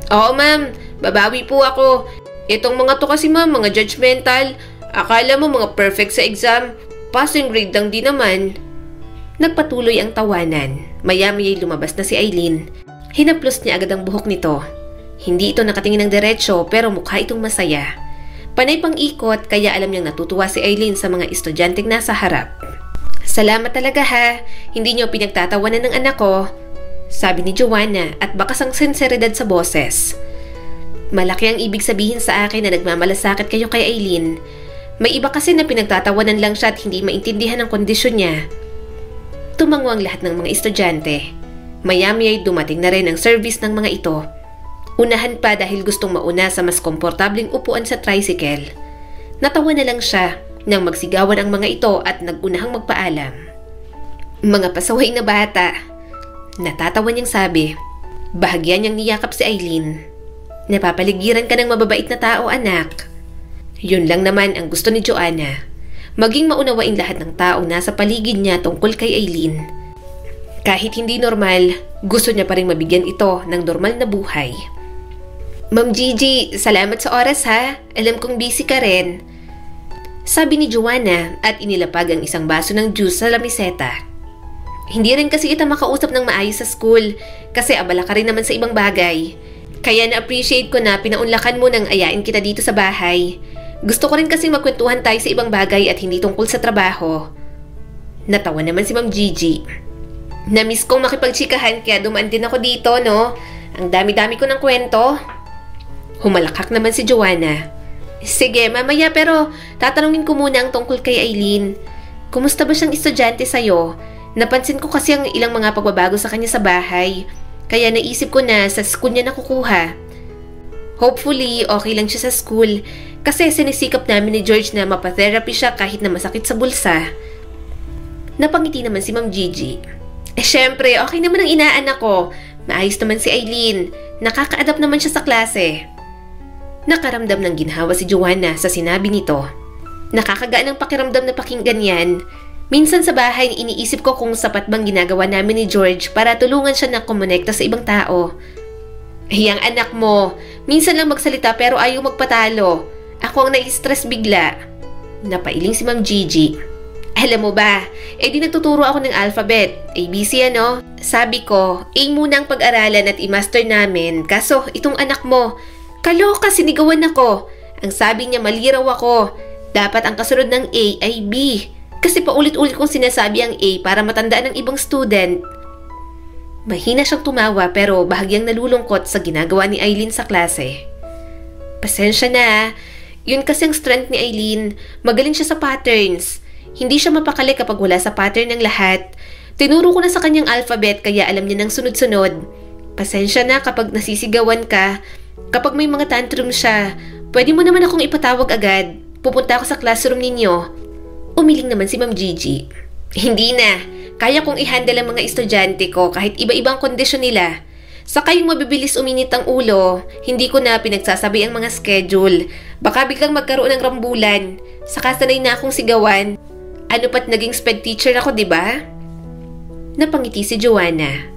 Oo ma'am, babawi po ako. Itong mga to kasi ma'am, mga judgmental. Akala mo mga perfect sa exam. Passing grade lang din naman. Nagpatuloy ang tawanan. Maya-maya'y lumabas na si Aileen. Hinaplos niya agad ang buhok nito. Hindi ito nakatingin ng diretsyo pero mukha itong masaya. Panay pang ikot kaya alam niyang natutuwa si Aileen sa mga estudyanteng nasa harap. Salamat talaga ha. Hindi niyo pinagtatawanan ng anak ko. Sabi ni Joanna at bakas ang sinseridad sa boses. Malaki ang ibig sabihin sa akin na nagmamalasakit kayo kay Aileen. May iba kasi na pinagtatawanan lang siya at hindi maintindihan ang kondisyon niya. Tumango ang lahat ng mga estudyante. Maya-maya'y dumating na rin ang service ng mga ito. Unahan pa dahil gustong mauna sa mas komportabling upuan sa tricycle. Natawa na lang siya nang magsigawan ang mga ito at nagunahang magpaalam. Mga pasaway na bata. Natatawa niyang sabi. Bahagyan niyang niyakap si Aileen. Napapaligiran ka ng mababait na tao, anak. Yun lang naman ang gusto ni Joanna. Maging maunawain lahat ng tao nasa paligid niya tungkol kay Aileen. Kahit hindi normal, gusto niya pa rin mabigyan ito ng normal na buhay. Ma'am Gigi, salamat sa oras ha. Alam kong busy ka rin. Sabi ni Joanna at inilapag ang isang baso ng juice sa lamiseta. Hindi rin kasi kita makausap ng maayos sa school kasi abala ka rin naman sa ibang bagay. Kaya na-appreciate ko na pinaunlakan mo nang ayain kita dito sa bahay. Gusto ko rin kasi magkwentuhan tayo sa ibang bagay at hindi tungkol sa trabaho. Natawa naman si Ma'am Gigi. Na-miss kong makipagtsikahan kaya dumaan din ako dito, no? Ang dami-dami ko ng kwento. Humalakak naman si Joanna. Sige, mamaya pero tatanungin ko muna ang tungkol kay Aileen. Kumusta ba siyang estudyante sa'yo? Napansin ko kasi ang ilang mga pagbabago sa kanya sa bahay. Kaya naisip ko na sa school niya nakukuha. Hopefully, okay lang siya sa school. Kasi sinisikap namin ni George na mapatherapy siya kahit na masakit sa bulsa. Napangiti naman si Ma'am Gigi. Syempre, okay naman ang inaanak ko. Maayos naman si Aileen. Nakaka-adapt naman siya sa klase. Nakaramdam ng ginhawa si Joanna sa sinabi nito. Nakakagaan ng pakiramdam na pakinggan yan. Minsan sa bahay, iniisip ko kung sapat bang ginagawa namin ni George para tulungan siya na kumonekta sa ibang tao. Ang anak mo, minsan lang magsalita pero ayaw magpatalo. Ako ang nai-stress bigla. Napailing si Ma'am Gigi. Alam mo ba, di nagtuturo ako ng alphabet. ABC ano? Sabi ko, A muna ang pag-aralan at i-master namin. Kaso, itong anak mo, kaloka, sinigawan ako. Ang sabi niya, mali raw ako. Dapat ang kasunod ng A ay B. Kasi paulit-ulit kong sinasabi ang A para matandaan ng ibang student. Mahina siyang tumawa pero bahagyang nalulungkot sa ginagawa ni Aileen sa klase. Pasensya na. Yun kasi ang strength ni Aileen. Magaling siya sa patterns. Hindi siya mapakali kapag wala sa pattern ng lahat. Tinuro ko na sa kanyang alphabet kaya alam niya ng sunod-sunod. Pasensya na kapag nasisigawan ka. Kapag may mga tantrum siya, pwede mo naman akong ipatawag agad. Pupunta ako sa classroom ninyo. Umiling naman si Ma'am Gigi. Hindi na. Kaya kong i-handle ang mga estudyante ko kahit iba-ibang kondisyon nila. Saka yung mabibilis uminit ang ulo, hindi ko na pinagsasabi ang mga schedule. Baka biglang magkaroon ng rambulan. Saka sanay na akong sigawan. Ano pat naging sped teacher ako, diba? Napangiti si Joanna.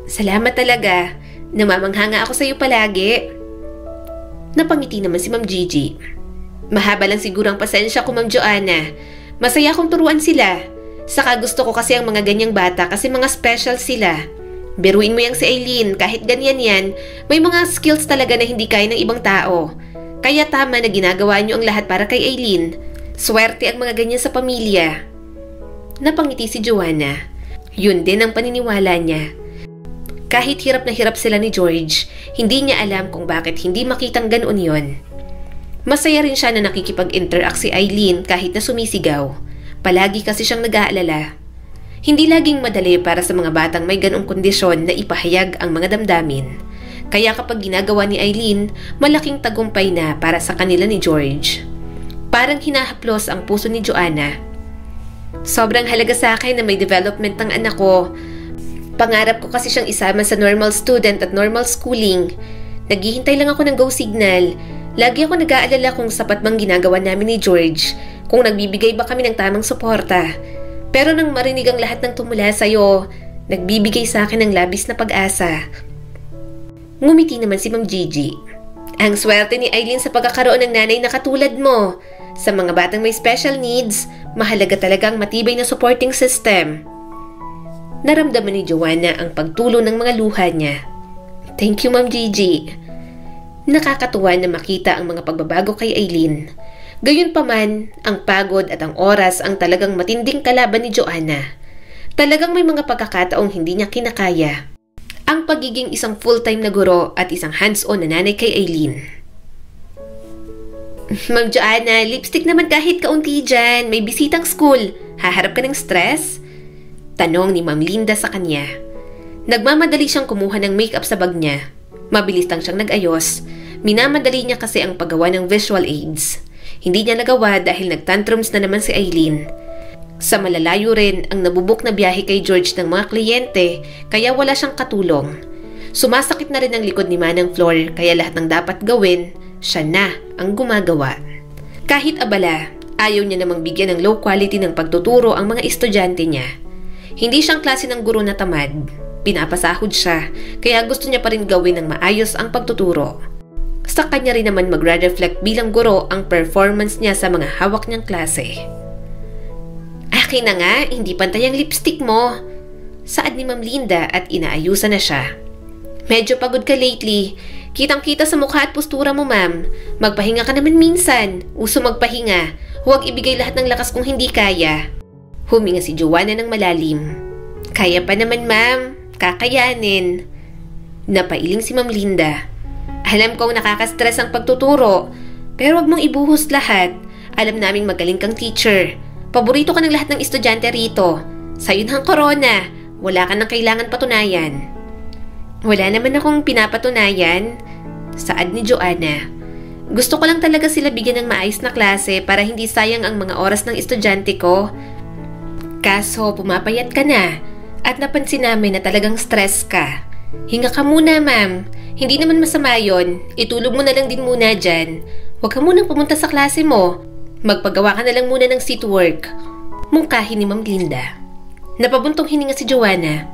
Salamat talaga. Namamangha nga ako sa'yo palagi. Napangiti naman si Ma'am Gigi. Mahaba lang siguro ang pasensya ko, Ma'am Joanna. Masaya akong turuan sila. Saka gusto ko kasi ang mga ganyang bata kasi mga special sila. Biruin mo yang si Aileen, kahit ganyan yan, may mga skills talaga na hindi kaya ng ibang tao. Kaya tama na ginagawa niyo ang lahat para kay Aileen. Swerte ang mga ganyan sa pamilya. Napangiti si Joanna. Yun din ang paniniwala niya. Kahit hirap na hirap sila ni George, hindi niya alam kung bakit hindi makitang ganoon yon. Masaya rin siya na nakikipag-interact si Aileen kahit na sumisigaw. Palagi kasi siyang nag-aalala. Hindi laging madali para sa mga batang may ganong kondisyon na ipahayag ang mga damdamin. Kaya kapag ginagawa ni Aileen, malaking tagumpay na para sa kanila ni George. Parang hinahaplos ang puso ni Joanna. Sobrang halaga sa akin na may development ng anak ko. Pangarap ko kasi siyang isama sa normal student at normal schooling. Naghihintay lang ako ng go signal. Lagi ako nag-aalala kung sapat bang ginagawa namin ni George, kung nagbibigay ba kami ng tamang suporta. Pero nang marinig ang lahat ng tumula sa'yo, nagbibigay sa akin ng labis na pag-asa. Ngumiti naman si Ma'am Gigi. Ang swerte ni Aileen sa pagkakaroon ng nanay na katulad mo. Sa mga batang may special needs, mahalaga talaga ang matibay na supporting system. Naramdaman ni Joanna ang pagtulo ng mga luha niya. Thank you, Ma'am Gigi. Nakakatuwa na makita ang mga pagbabago kay Aileen. Gayunpaman, ang pagod at ang oras ang talagang matinding kalaban ni Joanna. Talagang may mga pagkakataong hindi niya kinakaya. Ang pagiging isang full-time na guro at isang hands-on na nanay kay Aileen. Ma'am Joanna, lipstick naman kahit kaunti dyan. May bisitang school. Haharap ka ng stress? Tanong ni Ma'am Linda sa kanya. Nagmamadali siyang kumuha ng makeup sa bag niya. Mabilis lang siyang nag-ayos. Minamadali niya kasi ang paggawa ng visual aids. Hindi niya nagawa dahil nagtantrums na naman si Aileen. Sa malalayo rin ang nabubuk na biyahe kay George ng mga kliyente kaya wala siyang katulong. Sumasakit na rin ang likod ni Manang Flor kaya lahat ng dapat gawin, siya na ang gumagawa. Kahit abala, ayaw niya namang bigyan ng low quality ng pagtuturo ang mga estudyante niya. Hindi siyang klase ng guro na tamad. Pinapasahod siya kaya gusto niya pa rin gawin ng maayos ang pagtuturo. Sa kanya rin naman magre-reflect bilang guro ang performance niya sa mga hawak niyang klase. Akin na nga, hindi pantay ang lipstick mo. Saad ni Ma'am Linda at inaayusan na siya. Medyo pagod ka lately. Kitang-kita sa mukha at postura mo, ma'am. Magpahinga ka naman minsan. Uso magpahinga. Huwag ibigay lahat ng lakas kung hindi kaya. Huminga si Joanna ng malalim. Kaya pa naman, ma'am. Kakayanin. Napailing si Ma'am Linda. Alam kong nakaka-stress ang pagtuturo, pero wag mong ibuhos lahat. Alam naming magaling kang teacher. Paborito ka ng lahat ng estudyante rito. Sa'yo ng corona, wala ka nang kailangan patunayan. Wala naman akong pinapatunayan, saad ni Joanna. Gusto ko lang talaga sila bigyan ng maayos na klase para hindi sayang ang mga oras ng estudyante ko. Kaso pumapayat ka na at napansin namin na talagang stress ka. Hinga ka muna, ma'am. Hindi naman masama yon. Itulog mo na lang din muna dyan. Huwag ka munang pumunta sa klase mo. Magpagawa ka na lang muna ng seat work. Mungkahin ni Ma'am Linda. Napabuntong hininga si Joanna.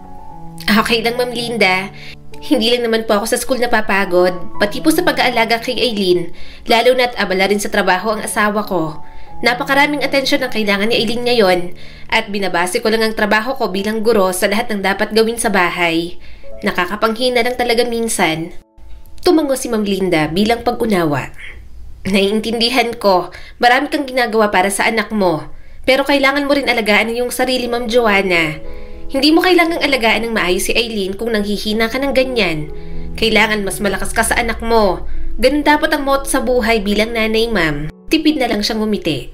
Okay lang, Ma'am Linda. Hindi lang naman po ako sa school napapagod. Pati po sa pag-aalaga kay Aileen. Lalo na't abala rin sa trabaho ang asawa ko. Napakaraming atensyon ang kailangan ni Aileen ngayon. At binabase ko lang ang trabaho ko bilang guro sa lahat ng dapat gawin sa bahay. Nakakapanghina lang talaga minsan. Tumango si Ma'am Linda bilang pag-unawa. Naiintindihan ko, marami kang ginagawa para sa anak mo. Pero kailangan mo rin alagaan ang iyong sarili, Ma'am Joanna. Hindi mo kailangang alagaan ng maayos si Aileen kung nanghihina ka ng ganyan. Kailangan mas malakas ka sa anak mo. Ganun dapat ang motto sa buhay bilang nanay, ma'am. Tipid na lang siyang ngumiti.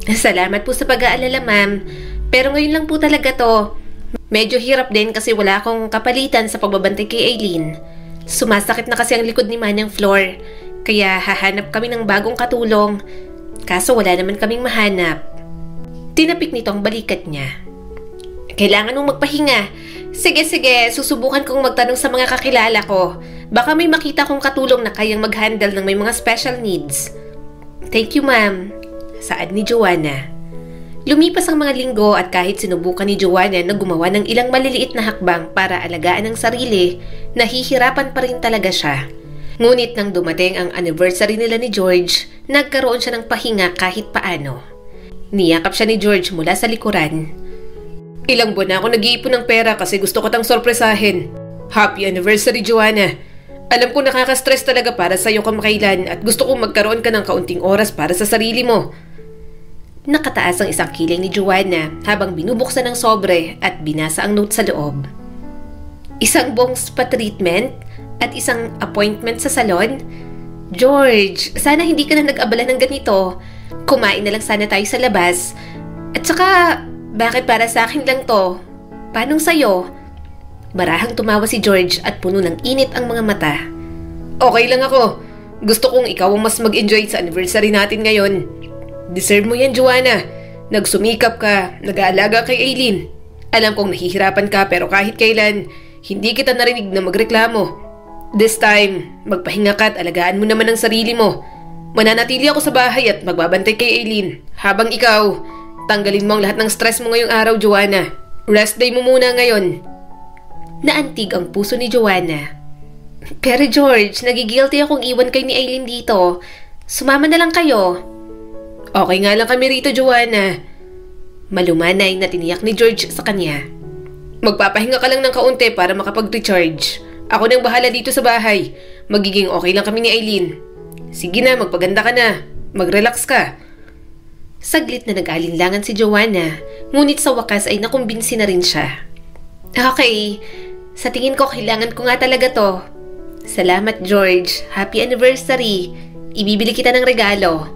Salamat po sa pag-aalala, ma'am. Pero ngayon lang po talaga to. Medyo hirap din kasi wala akong kapalitan sa pagbabantay kay Aileen. Sumasakit na kasi ang likod ni Manang Flor. Kaya hahanap kami ng bagong katulong. Kaso wala naman kaming mahanap. Tinapik nito ang balikat niya. Kailangan mong magpahinga. Sige, susubukan kong magtanong sa mga kakilala ko. Baka may makita kong katulong na kayang mag-handle ng may mga special needs. Thank you, ma'am. Saad ni Joanna. Lumipas ang mga linggo at kahit sinubukan ni Joanna na gumawa ng ilang maliliit na hakbang para alagaan ang sarili, nahihirapan pa rin talaga siya. Ngunit nang dumating ang anniversary nila ni George, nagkaroon siya ng pahinga kahit paano. Niyakap siya ni George mula sa likuran. Ilang buwan na ako nag-iipon ng pera kasi gusto ko tang sorpresahin. Happy anniversary, Joanna. Alam ko nakaka-stress talaga para sa'yo kamakailan at gusto kong magkaroon ka ng kaunting oras para sa sarili mo. Nakataas ang isang kilay ni Joanna habang binubuksan ng sobre at binasa ang note sa loob. Isang buong spa treatment at isang appointment sa salon? George, sana hindi ka na nag-abala ng ganito. Kumain na lang sana tayo sa labas. At saka, bakit para sa akin lang to? Paanong sa'yo? Marahang tumawa si George at puno ng init ang mga mata. Okay lang ako. Gusto kong ikaw ang mas mag-enjoy sa anniversary natin ngayon. Deserve mo yan, Joanna. Nagsumikap ka, nag-aalaga kay Aileen. Alam kong nahihirapan ka pero kahit kailan, hindi kita narinig na magreklamo. This time, magpahinga ka at alagaan mo naman ang sarili mo. Mananatili ako sa bahay at magbabantay kay Aileen. Habang ikaw, tanggalin mo ang lahat ng stress mo ngayong araw, Joanna. Rest day mo muna ngayon. Naantig ang puso ni Joanna. Pero George, nagigilty akong iwan kayo ni Aileen dito. Sumama na lang kayo. Okay nga lang kami rito, Joanna. Malumanay na tiniyak ni George sa kanya. Magpapahinga ka lang ng kaunti para makapag-recharge. Ako nang bahala dito sa bahay. Magiging okay lang kami ni Aileen. Sige na, magpaganda ka na. Mag-relax ka. Saglit na nag-alinlangan si Joanna, ngunit sa wakas ay nakumbinsi na rin siya. Okay, sa tingin ko kailangan ko nga talaga to. Salamat, George. Happy anniversary. Ibibili kita ng regalo.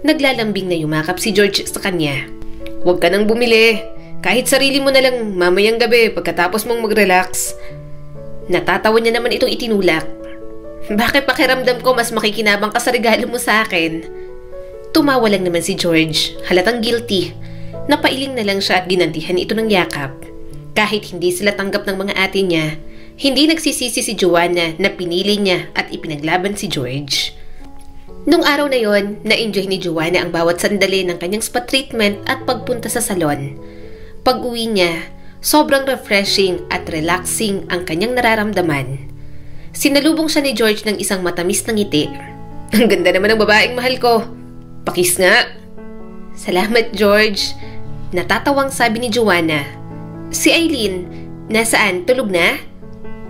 Naglalambing na yumakap si George sa kanya. Huwag ka nang bumili. Kahit sarili mo na lang mamayang gabi pagkatapos mong mag-relax. Natatawa niya naman itong itinulak. Bakit pakiramdam ko mas makikinabang ka sa regalo mo sa akin? Tumawa lang naman si George, halatang guilty. Napailing na lang siya at ginantihan ito ng yakap. Kahit hindi sila tanggap ng mga ate niya, hindi nagsisisi si Joanna na pinili niya at ipinaglaban si George. Nung araw na yon, na-enjoy ni Joanna ang bawat sandali ng kanyang spa treatment at pagpunta sa salon. Pag-uwi niya, sobrang refreshing at relaxing ang kanyang nararamdaman. Sinalubong siya ni George ng isang matamis na ngiti. Ang ganda naman ng babaeng mahal ko. Pakis nga. Salamat, George. Natatawang sabi ni Joanna. Si Aileen, nasaan? Tulog na?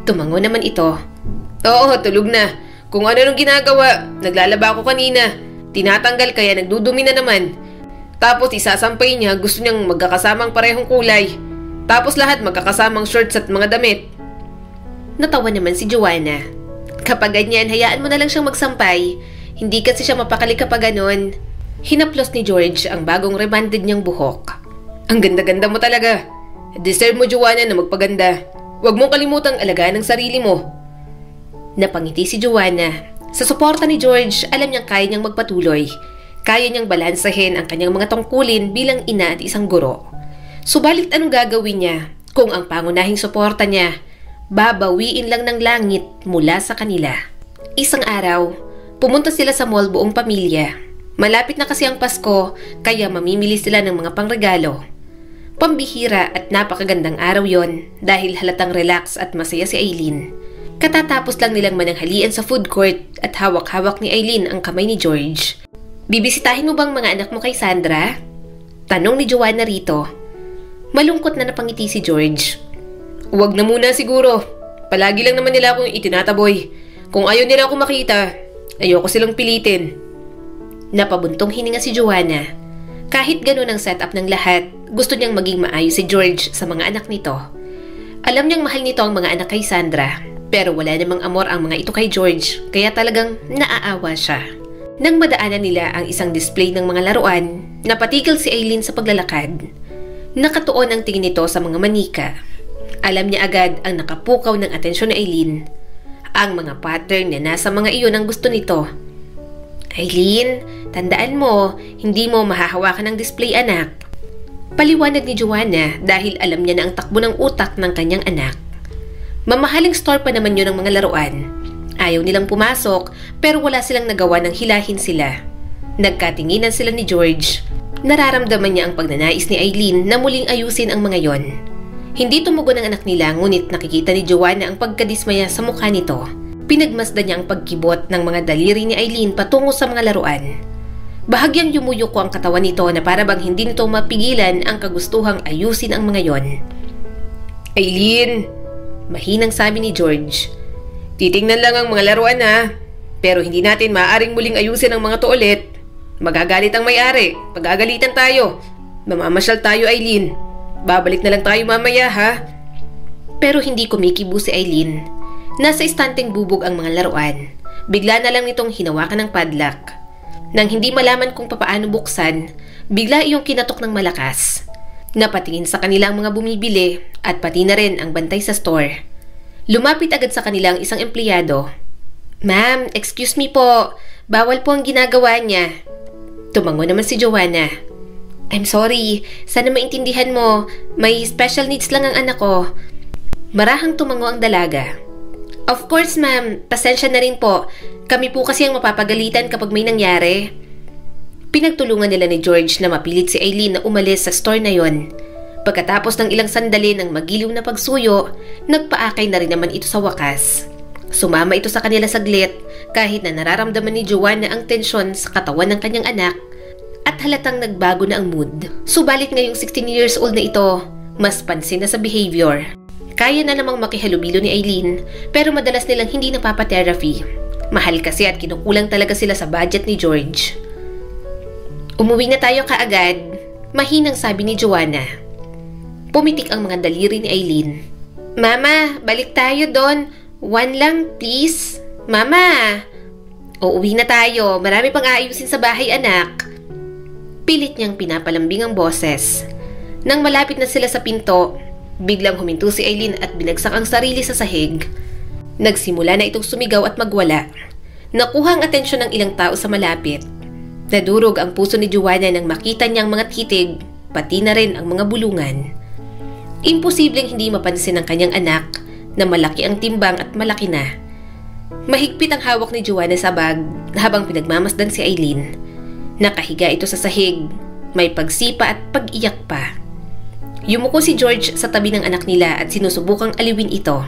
Tumango naman ito. Oo, tulog na. Kung ano nung ginagawa, naglalaba ako kanina. Tinatanggal kaya nagdudumi na naman. Tapos isasampay niya, gusto niyang magkakasamang parehong kulay. Tapos lahat magkakasamang shorts at mga damit. Natawa naman si Joanna. Kapag ganyan, hayaan mo na lang siyang magsampay. Hindi kasi siya mapakali kapag ganon. Hinaplos ni George ang bagong rebanded niyang buhok. Ang ganda-ganda mo talaga. Deserve mo, Joanna, na magpaganda. Huwag mong kalimutang alagaan ang sarili mo. Napangiti si Joanna. Sa suporta ni George, alam niyang kaya niyang magpatuloy. Kaya niyang balansahin ang kanyang mga tungkulin bilang ina at isang guro. Subalit anong gagawin niya kung ang pangunahing suporta niya babawiin lang ng langit mula sa kanila? Isang araw, pumunta sila sa mall buong pamilya. Malapit na kasi ang Pasko, kaya mamimili sila ng mga pangregalo. Pambihira at napakagandang araw yon dahil halatang relax at masaya si Aileen. Katatapos lang nilang mananghalian sa food court at hawak-hawak ni Aileen ang kamay ni George. Bibisitahin mo bang mga anak mo kay Sandra? Tanong ni Joanna rito. Malungkot na napangiti si George. Huwag na muna siguro. Palagi lang naman nila akong itinataboy. Kung ayaw nila akong makita, ayoko silang pilitin. Napabuntong hininga si Joanna. Kahit ganun ang setup ng lahat, gusto niyang maging maayos si George sa mga anak nito. Alam niyang mahal nito ang mga anak kay Sandra. Pero wala namang amor ang mga ito kay George, kaya talagang naaawa siya. Nang madaanan nila ang isang display ng mga laruan, napatigil si Aileen sa paglalakad. Nakatuon ang tingin nito sa mga manika. Alam niya agad ang nakapukaw ng atensyon ni Aileen. Ang mga pattern na nasa mga iyon ang gusto nito. Aileen, tandaan mo, hindi mo mahahawakan ng display, anak. Paliwanag ni Joanna dahil alam niya na ang takbo ng utak ng kanyang anak. Mamahaling store pa naman yun ng mga laruan. Ayaw nilang pumasok pero wala silang nagawa ng hilahin sila. Nagkatinginan sila ni George. Nararamdaman niya ang pagnanais ni Aileen na muling ayusin ang mga yon. Hindi tumugon ang anak nila ngunit nakikita ni Joanna ang pagkadismaya sa mukha nito. Pinagmasdan niya ang pagkibot ng mga daliri ni Aileen patungo sa mga laruan. Bahagyang yumuyok ko ang katawan nito na para bang hindi nito mapigilan ang kagustuhang ayusin ang mga yon. Aileen! Mahinang sabi ni George. Titingnan lang ang mga laruan ha. Pero hindi natin maaaring muling ayusin ang mga to ulit. Magagalit ang may-ari. Pagagalitan tayo. Mamamasyal tayo, Eileen. Babalik na lang tayo mamaya ha. Pero hindi kumikibo si Eileen. Nasa istanteng bubog ang mga laruan. Bigla na lang nitong hinawakan ng padlock. Nang hindi malaman kung papaano buksan, bigla iyong kinatok ng malakas. Napatingin sa kanila ang mga bumibili at pati na rin ang bantay sa store. Lumapit agad sa kanila ang isang empleyado. Ma'am, excuse me po. Bawal po ang ginagawa niya. Tumango naman si Joanna. I'm sorry. Sana maintindihan mo. May special needs lang ang anak ko. Marahang tumango ang dalaga. Of course, ma'am. Pasensya na rin po. Kami po kasi ang mapapagalitan kapag may nangyari. Pinagtulungan nila ni George na mapilit si Eileen na umalis sa store na yon. Pagkatapos ng ilang sandali ng magiliw na pagsuyo, nagpaakay na rin naman ito sa wakas. Sumama ito sa kanila saglit kahit na nararamdaman ni Joanna ang tensyon sa katawan ng kanyang anak at halatang nagbago na ang mood. Subalit ngayong 16 years old na ito, mas pansin na sa behavior. Kaya na namang makihalubilo ni Eileen pero madalas nilang hindi napapa-therapy. Mahal kasi at kinukulang talaga sila sa budget ni George. Umuwi na tayo kaagad, mahinang sabi ni Joanna. Pumitik ang mga daliri ni Eileen. Mama, balik tayo doon. 1 lang, please. Mama! Uuwi na tayo. Marami pang aayusin sa bahay, anak. Pilit niyang pinapalambing ang boses. Nang malapit na sila sa pinto, biglang huminto si Eileen at binagsak ang sarili sa sahig. Nagsimula na itong sumigaw at magwala. Nakuha ang atensyon ng ilang tao sa malapit. Nadurog ang puso ni Joanna nang makita niyang mga titig, pati na rin ang mga bulungan. Imposibleng hindi mapansin ng kanyang anak na malaki ang timbang at malaki na. Mahigpit ang hawak ni Joanna sa bag habang pinagmamasdan si Eileen. Nakahiga ito sa sahig, may pagsipa at pag-iyak pa. Yumuko si George sa tabi ng anak nila at sinusubukang aliwin ito.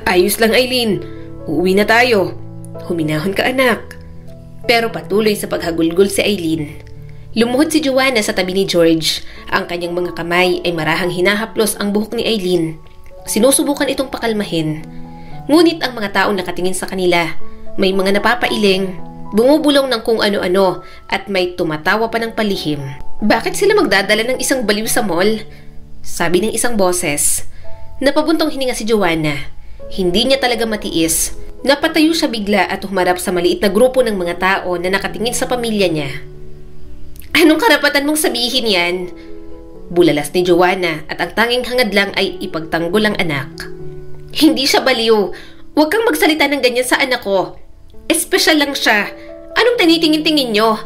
Ayos lang, Eileen. Uuwi na tayo. Huminahon ka, anak. Pero patuloy sa paghagulgol si Eileen. Lumuhod si Joanna sa tabi ni George. Ang kanyang mga kamay ay marahang hinahaplos ang buhok ni Eileen. Sinusubukan itong pakalmahin. Ngunit ang mga taong nakatingin sa kanila, may mga napapailing, bumubulong ng kung ano-ano at may tumatawa pa ng palihim. Bakit sila magdadala ng isang baliw sa mall? Sabi ng isang boses. Napabuntong hininga si Joanna. Hindi niya talaga matiis. Napatayo siya bigla at humarap sa maliit na grupo ng mga tao na nakatingin sa pamilya niya. Anong karapatan mong sabihin yan? Bulalas ni Joanna at ang tanging hangad lang ay ipagtanggol ang anak. Hindi siya baliw. Huwag kang magsalita ng ganyan sa anak ko. Espesyal lang siya. Anong tinitingin-tingin nyo?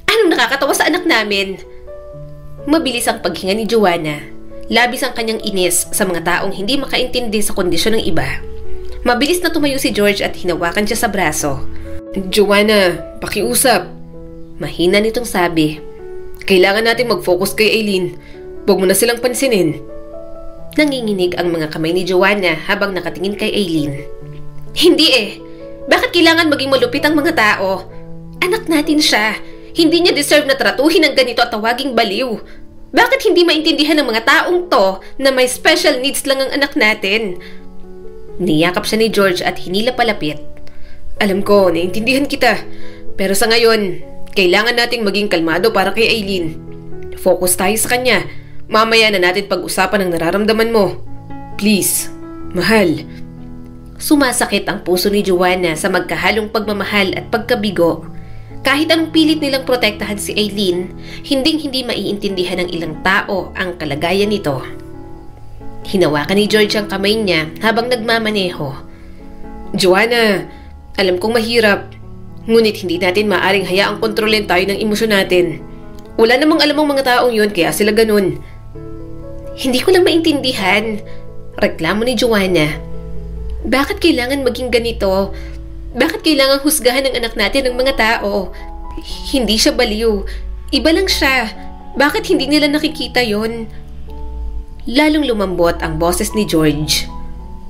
Anong nakakatawa sa anak namin? Mabilis ang paghinga ni Joanna. Labis ang kanyang inis sa mga taong hindi makaintindi sa kondisyon ng iba. Mabilis na tumayo si George at hinawakan siya sa braso. Joanna, pakiusap. Mahina nitong sabi. Kailangan natin mag-focus kay Eileen. Huwag mo na silang pansinin. Nanginginig ang mga kamay ni Joanna habang nakatingin kay Eileen. Hindi eh. Bakit kailangan maging malupit ang mga tao? Anak natin siya. Hindi niya deserve na tratuhin ng ganito at tawaging baliw. Bakit hindi maintindihan ng mga taong to na may special needs lang ang anak natin? Niyakap siya ni George at hinila palapit. Alam ko, naiintindihan kita. Pero sa ngayon, kailangan nating maging kalmado para kay Eileen. Focus tayo sa kanya. Mamaya na natin pag-usapan ang nararamdaman mo. Please, mahal. Sumasakit ang puso ni Joanna sa magkahalong pagmamahal at pagkabigo. Kahit anong pilit nilang protektahan si Eileen, hinding-hindi maiintindihan ng ilang tao ang kalagayan nito. Hinawakan ni George ang kamay niya habang nagmamaneho. Joanna, alam kong mahirap. Ngunit hindi natin maaring hayaang kontrolin tayo ng emosyon natin. Wala namang alam ang mga taong yun kaya sila ganun. Hindi ko lang maintindihan. Reklamo ni Joanna. Bakit kailangan maging ganito? Bakit kailangan husgahan ng anak natin ng mga tao? Hindi siya baliw. Iba lang siya. Bakit hindi nila nakikita yon? Lalong lumambot ang boses ni George.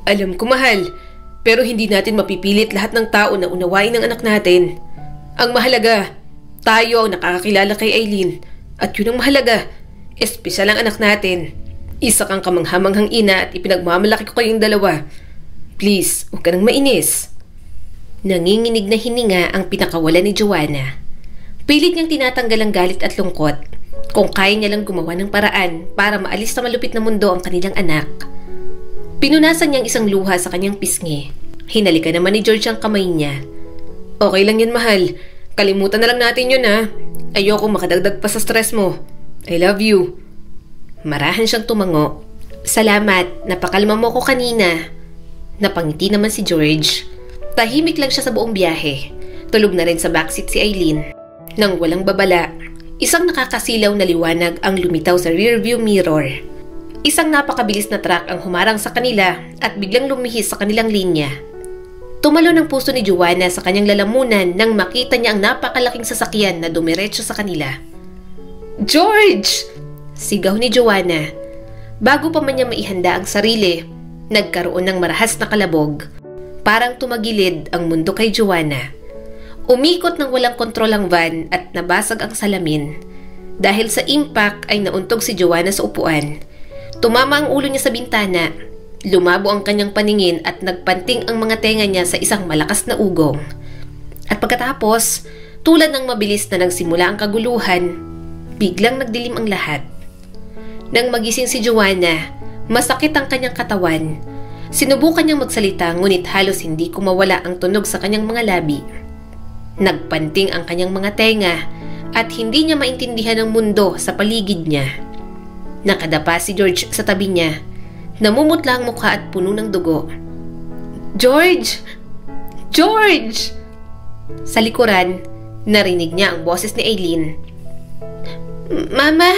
Alam ko, mahal. Pero hindi natin mapipilit lahat ng tao na unawain ang anak natin. Ang mahalaga, tayo ang nakakakilala kay Eileen. At yun ang mahalaga. Espesyal ang anak natin. Isa kang kamanghamanghang ina at ipinagmamalaki ko kayong dalawa. Please, huwag ka nang mainis. Nanginginig na hininga ang pinakawalan ni Joanna. Pilit niyang tinatanggal ang galit at lungkot. Kung kaya niya lang gumawa ng paraan para maalis sa malupit na mundo ang kanilang anak. Pinunasan niyang isang luha sa kanyang pisngi. Hinalikan naman ni George ang kamay niya. Okay lang yan, mahal. Kalimutan na lang natin yun, ha. Ayoko makadagdag pa sa stress mo. I love you. Marahan siyang tumango. Salamat, napakalma mo ko kanina. Napangiti naman si George. Tahimik lang siya sa buong biyahe. Tulog na rin sa backseat si Eileen. Nang walang babala, isang nakakasilaw na liwanag ang lumitaw sa rearview mirror. Isang napakabilis na truck ang humarang sa kanila at biglang lumihis sa kanilang linya. Tumalo ng puso ni Joanna sa kanyang lalamunan nang makita niya ang napakalaking sasakyan na dumiretso sa kanila. George! Sigaw ni Joanna. Bago pa man niya maihanda ang sarili, nagkaroon ng marahas na kalabog. Parang tumagilid ang mundo kay Joanna. Umikot ng walang kontrol ang van at nabasag ang salamin. Dahil sa impact ay nauntog si Joanna sa upuan. Tumama ang ulo niya sa bintana. Lumabo ang kanyang paningin at nagpanting ang mga tenga niya sa isang malakas na ugong. At pagkatapos, tulad ng mabilis na nagsimula ang kaguluhan, biglang nagdilim ang lahat. Nang magising si Joanna, masakit ang kanyang katawan. Sinubukan niyang magsalita ngunit halos hindi kumawala ang tunog sa kanyang mga labi. Nagpanting ang kanyang mga tenga at hindi niya maintindihan ang mundo sa paligid niya. Nakadapa si George sa tabi niya. Namumutla ang mukha at puno ng dugo. George! George! Sa likuran, narinig niya ang boses ni Eileen. Mama!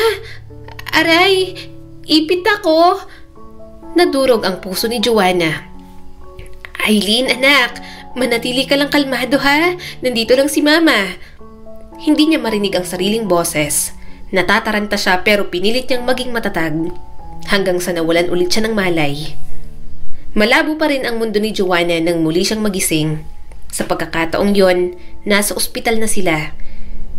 Aray! Ipit ako! Nadurog ang puso ni Joanna. Eileen, anak! Manatili ka lang kalmado, ha? Nandito lang si Mama. Hindi niya marinig ang sariling boses. Natataranta siya pero pinilit niyang maging matatag. Hanggang sa nawalan ulit siya ng malay. Malabo pa rin ang mundo ni Joanna nang muli siyang magising. Sa pagkakataong yon, nasa ospital na sila.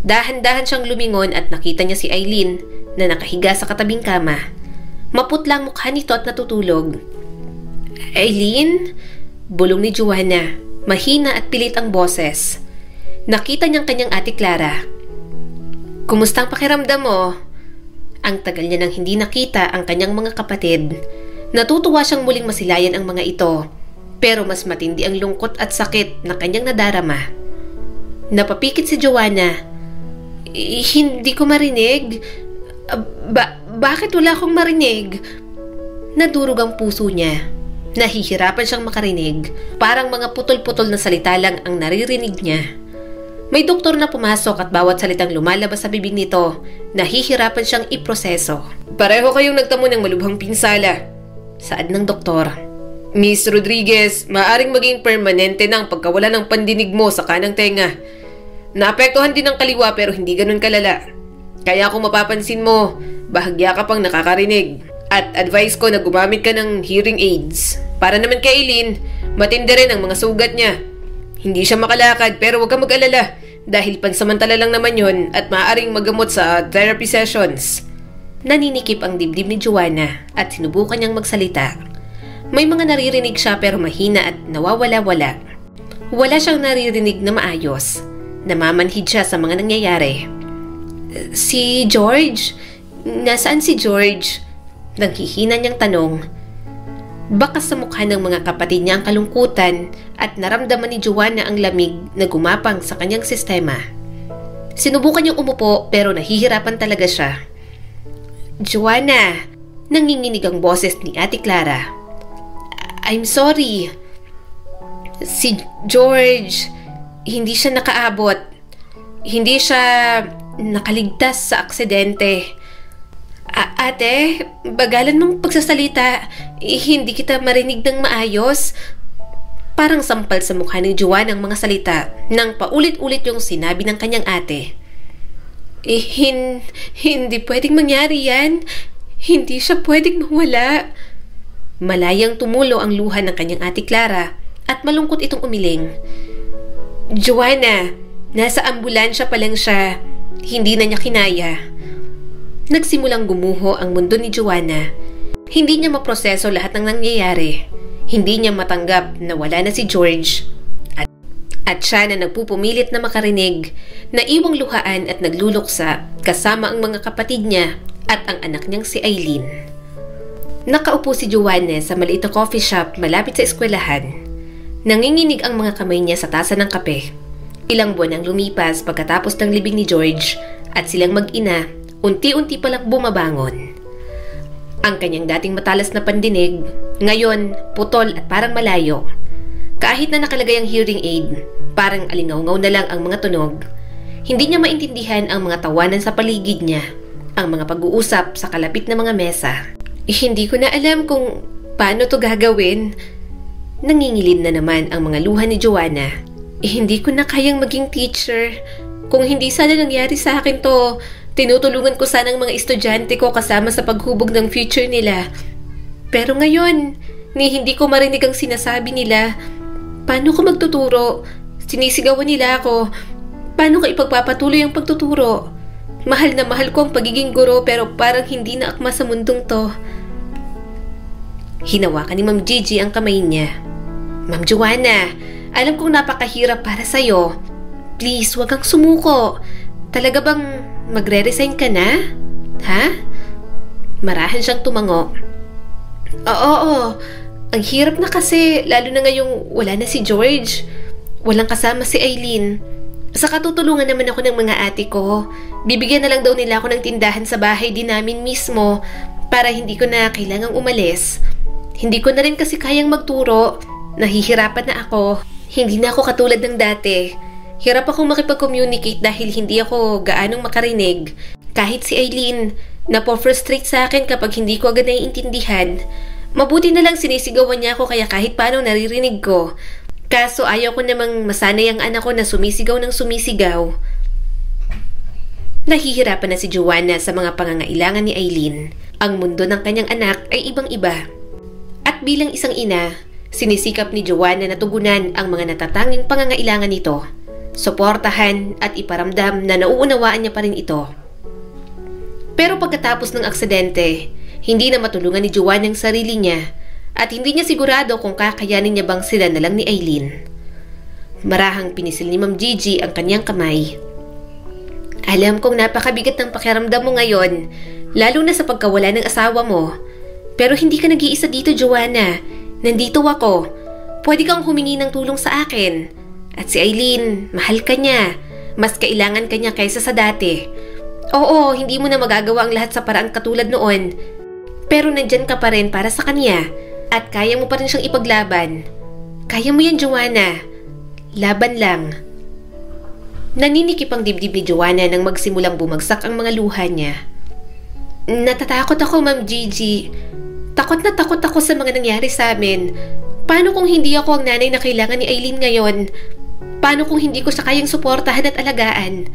Dahan-dahan siyang lumingon at nakita niya si Eileen na nakahiga sa katabing kama. Maputla ang mukha nito at natutulog. Eileen? Bulong ni Joanna. Mahina at pilit ang boses. Nakita niyang kanyang ate Clara. Kumusta ang pakiramdam mo? Ang tagal niya nang hindi nakita ang kanyang mga kapatid. Natutuwa siyang muling masilayan ang mga ito. Pero mas matindi ang lungkot at sakit na kanyang nadarama. Napapikit si Joanna. Hindi ko marinig. Bakit wala akong marinig? Nadurog ang puso niya. Nahihirapan siyang makarinig. Parang mga putol-putol na salita lang ang naririnig niya. May doktor na pumasok at bawat salitang lumalabas sa bibig nito, nahihirapan siyang iproseso. Pareho kayong nagtamo ng malubhang pinsala. Saad ng doktor. Miss Rodriguez, maaring maging permanente na ang pagkawala ng pandinig mo sa kanang tenga. Naapektuhan din ng kaliwa pero hindi ganun kalala. Kaya kung mapapansin mo, bahagya ka pang nakakarinig. At advice ko na gumamit ka ng hearing aids. Para naman kay Eileen, matindi rin ang mga sugat niya. Hindi siya makalakad pero huwag kang mag-alala dahil pansamantala lang naman yon at maaaring magamot sa therapy sessions. Naninikip ang dibdib ni Joanna at sinubukan niyang magsalita. May mga naririnig siya pero mahina at nawawala-wala. Wala siyang naririnig na maayos. Namamanhid siya sa mga nangyayari. Si George? Nasaan si George? Naghihina niyang tanong. Bakas sa mukha ng mga kapatid niya ang kalungkutan at naramdaman ni Joanna ang lamig na gumapang sa kanyang sistema. Sinubukan niyang umupo pero nahihirapan talaga siya. Joanna, nanginginig ang boses ni Ate Clara. I'm sorry. Si George, hindi siya nakaabot. Hindi siya nakaligtas sa aksidente. Ate, bagalan mong pagsasalita. Hindi kita marinig ng maayos. Parang sampal sa mukha ni Joanna ang mga salita nang paulit-ulit yung sinabi ng kanyang ate. Hindi pwedeng mangyari yan. Hindi siya pwedeng mawala. Malayang tumulo ang luha ng kanyang ate Clara at malungkot itong umiling. Joanna, nasa ambulansya pa lang siya. Hindi na niya kinaya. Nagsimulang gumuho ang mundo ni Joanna. Hindi niya maproseso lahat ng nangyayari. Hindi niya matanggap na wala na si George. At siya na nagpupumilit na makarinig, na iwang luhaan at nagluluksa kasama ang mga kapatid niya at ang anak niyang si Eileen. Nakaupo si Joanna sa maliit na coffee shop malapit sa eskwelahan. Nanginginig ang mga kamay niya sa tasa ng kape. Ilang buwan ang lumipas pagkatapos ng libing ni George at silang mag-ina unti-unti palang bumabangon. Ang kanyang dating matalas na pandinig, ngayon putol at parang malayo. Kahit na nakalagay ang hearing aid, parang alingaw-ngaw na lang ang mga tunog. Hindi niya maintindihan ang mga tawanan sa paligid niya, ang mga pag-uusap sa kalapit na mga mesa. Hindi ko na alam kung paano to gagawin. Nangingilin na naman ang mga luha ni Joanna. Hindi ko na kayang maging teacher. Kung hindi sana nangyari sa akin to, tinutulungan ko sana ang mga estudyante ko kasama sa paghubog ng future nila. Pero ngayon, hindi ko marinig ang sinasabi nila. Paano ko magtuturo? Sinisigawan nila ako. Paano ko ipagpapatuloy ang pagtuturo? Mahal na mahal ko ang pagiging guro pero parang hindi na akma sa mundong to. Hinawakan ni Ma'am Gigi ang kamay niya. Ma'am Joanna, alam kong napakahirap para sa'yo. Please, wag kang sumuko. Talaga bang magre-resign ka na? Ha? Marahan siyang tumango. Oo. Ang hirap na kasi, lalo na ngayong wala na si George. Walang kasama si Eileen. Saka tutulungan naman ako ng mga ate ko. Bibigyan na lang daw nila ako ng tindahan sa bahay din namin mismo para hindi ko na kailangang umalis. Hindi ko na rin kasi kayang magturo. Nahihirapan na ako. Hindi na ako katulad ng dati. Hirap akong makipag-communicate dahil hindi ako gaanong makarinig. Kahit si Eileen, napo-frustrate sa akin kapag hindi ko agad naiintindihan. Mabuti na lang sinisigawan niya ako kaya kahit paano naririnig ko. Kaso ayaw ko namang masanay ang anak ko na sumisigaw ng sumisigaw. Nahihirapan na si Joanna sa mga pangangailangan ni Eileen. Ang mundo ng kanyang anak ay ibang-iba. At bilang isang ina, sinisikap ni Joanna na tugunan ang mga natatanging pangangailangan nito. Suportahan at iparamdam na nauunawaan niya pa rin ito. Pero pagkatapos ng aksidente, hindi na matulungan ni Joanna ang sarili niya at hindi niya sigurado kung kakayanin niya bang sila na lang ni Eileen. Marahang pinisil ni Ma'am Gigi ang kanyang kamay. Alam kong napakabigat ng pakiramdam mo ngayon, lalo na sa pagkawala ng asawa mo. Pero hindi ka nag-iisa dito, Joanna. Nandito ako. Pwede kang humingi ng tulong sa akin. At si Eileen, mahal ka niya. Mas kailangan ka niya kaysa sa dati. Oo, hindi mo na magagawa ang lahat sa paraan katulad noon. Pero nandyan ka pa rin para sa kanya. At kaya mo pa rin siyang ipaglaban. Kaya mo yan, Joanna. Laban lang. Naninikip ang dibdib ni Joanna nang magsimulang bumagsak ang mga luha niya. Natatakot ako, Ma'am Gigi. Takot na takot ako sa mga nangyari sa amin. Paano kung hindi ako ang nanay na kailangan ni Eileen ngayon? Paano kung hindi ko siya kayang suportahan at alagaan?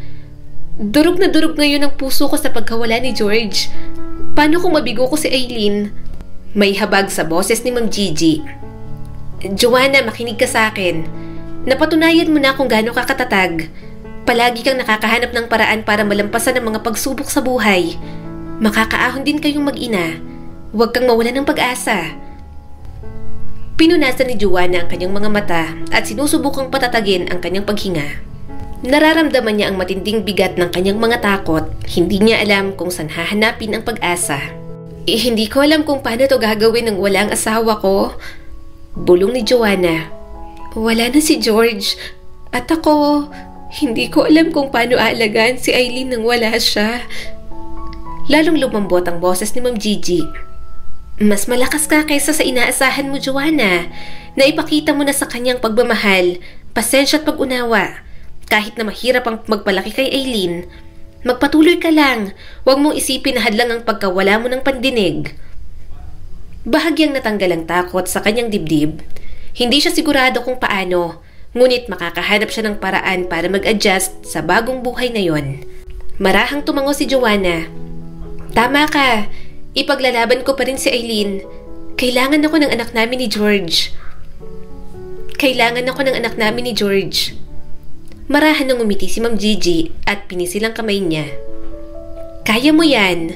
Durog na durog ngayon ang puso ko sa pagkawala ni George. Paano kung mabigo ko si Eileen? May habag sa boses ni Ma'am Gigi. Joanna, makinig ka sa akin. Napatunayan mo na kung gaano ka katatag. Palagi kang nakakahanap ng paraan para malampasan ang mga pagsubok sa buhay. Makakaahon din kayong mag-ina. Huwag kang mawalan ng pag-asa. Pinunasan ni Joanna ang kanyang mga mata at sinusubukang patatagin ang kanyang paghinga. Nararamdaman niya ang matinding bigat ng kanyang mga takot. Hindi niya alam kung saan hahanapin ang pag-asa. Hindi ko alam kung paano to gagawin ng walang asawa ko. Bulong ni Joanna. Wala na si George. At ako, hindi ko alam kung paano aalagaan si Eileen nang wala siya. Lalong lumambot ang boses ni Ma'am Gigi. Mas malakas ka kaysa sa inaasahan mo, Joanna. Naipakita mo na sa kanyang pagmamahal, pasensya at pag-unawa. Kahit na mahirap ang magpalaki kay Eileen, magpatuloy ka lang. Huwag mong isipin na hadlang ang pagkawala mo ng pandinig. Bahagyang natanggal ang takot sa kanyang dibdib. Hindi siya sigurado kung paano, ngunit makakahanap siya ng paraan para mag-adjust sa bagong buhay na yon. Marahang tumango si Joanna. Tama ka. Ipaglalaban ko pa rin si Eileen. Kailangan ako ng anak namin ni George. Kailangan ako ng anak namin ni George. Marahan nang umiti si Ma'am Gigi at pinisil ang kamay niya. Kaya mo yan.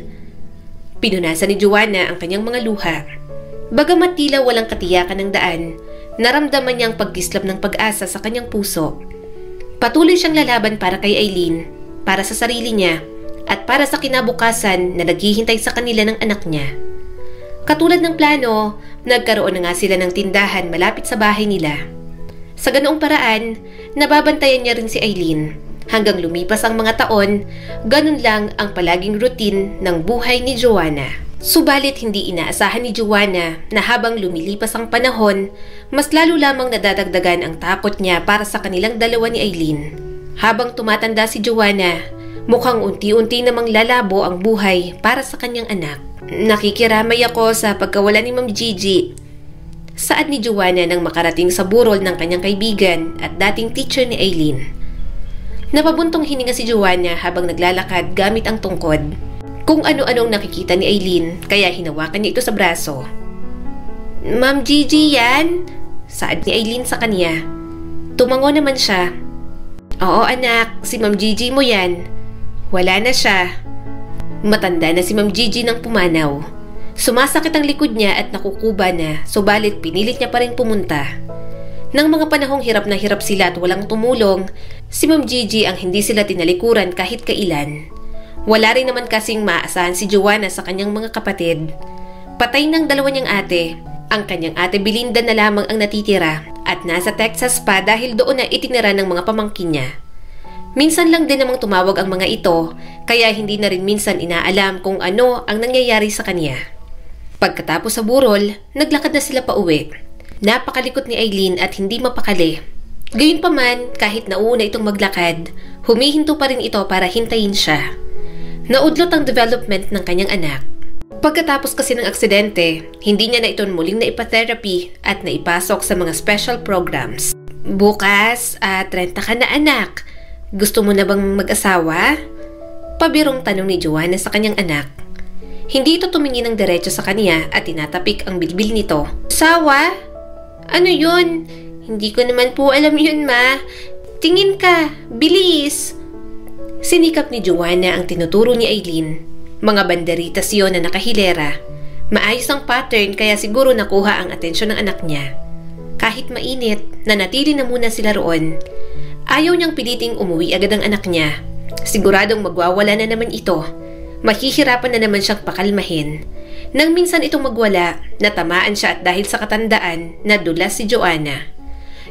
Pinunasan ni Joanna ang kanyang mga luha. Bagamat tila walang katiyakan ng daan, naramdaman niyang pagkislap ng pag-asa sa kanyang puso. Patuloy siyang lalaban para kay Eileen, para sa sarili niya, at para sa kinabukasan na naghihintay sa kanila ng anak niya. Katulad ng plano, nagkaroon na nga sila ng tindahan malapit sa bahay nila. Sa ganoong paraan, nababantayan niya rin si Eileen. Hanggang lumipas ang mga taon, ganun lang ang palaging routine ng buhay ni Joanna. Subalit hindi inaasahan ni Joanna na habang lumilipas ang panahon, mas lalo lamang nadadagdagan ang takot niya para sa kanilang dalawa ni Eileen. Habang tumatanda si Joanna, mukhang unti-unti namang lalabo ang buhay para sa kanyang anak. Nakikiramay ako sa pagkawala ni Ma'am Gigi. Saad ni Joanna nang makarating sa burol ng kanyang kaibigan at dating teacher ni Eileen. Napabuntong hininga si Joanna habang naglalakad gamit ang tungkod. Kung ano-anong nakikita ni Eileen, kaya hinawakan niya ito sa braso. Ma'am Gigi yan? Saad ni Eileen sa kanya. Tumango naman siya. Oo anak, si Ma'am Gigi mo yan. Wala na siya. Matanda na si Ma'am Gigi nang pumanaw. Sumasakit ang likod niya at nakukuba na, subalit pinilit niya pa rin pumunta. Nang mga panahong hirap na hirap sila at walang tumulong, si Ma'am Gigi ang hindi sila tinalikuran kahit kailan. Wala rin naman kasing maasahan si Joanna sa kanyang mga kapatid. Patay ng dalawa niyang ate. Ang kanyang ate Belinda na lamang ang natitira at nasa Texas pa dahil doon na itinira ng mga pamangkin niya. Minsan lang din namang tumawag ang mga ito, kaya hindi na rin minsan inaalam kung ano ang nangyayari sa kanya. Pagkatapos sa burol, naglakad na sila pauwi. Napakalikot ni Eileen at hindi mapakali. Gayunpaman, kahit nauna itong maglakad, humihinto pa rin ito para hintayin siya. Naudlot ang development ng kanyang anak. Pagkatapos kasi ng aksidente, hindi niya na ito muling naipa-therapy at naipasok sa mga special programs. Bukas, 30 ka na anak. Gusto mo na bang mag-asawa? Pabirong tanong ni Joanna sa kanyang anak. Hindi ito tumingin ng diretso sa kanya at tinatapik ang bilbil nito. Asawa? Ano yun? Hindi ko naman po alam yun, ma. Tingin ka, bilis. Sinikap ni Joanna ang tinuturo ni Eileen. Mga banderitas yon na nakahilera. Maayos ang pattern kaya siguro nakuha ang atensyon ng anak niya. Kahit mainit, nanatili na muna sila roon. Ayaw niyang piliting umuwi agad ang anak niya. Siguradong magwawala na naman ito. Mahihirapan na naman siyang pakalmahin. Nang minsan itong magwala, natamaan siya at dahil sa katandaan, nadulas si Joanna.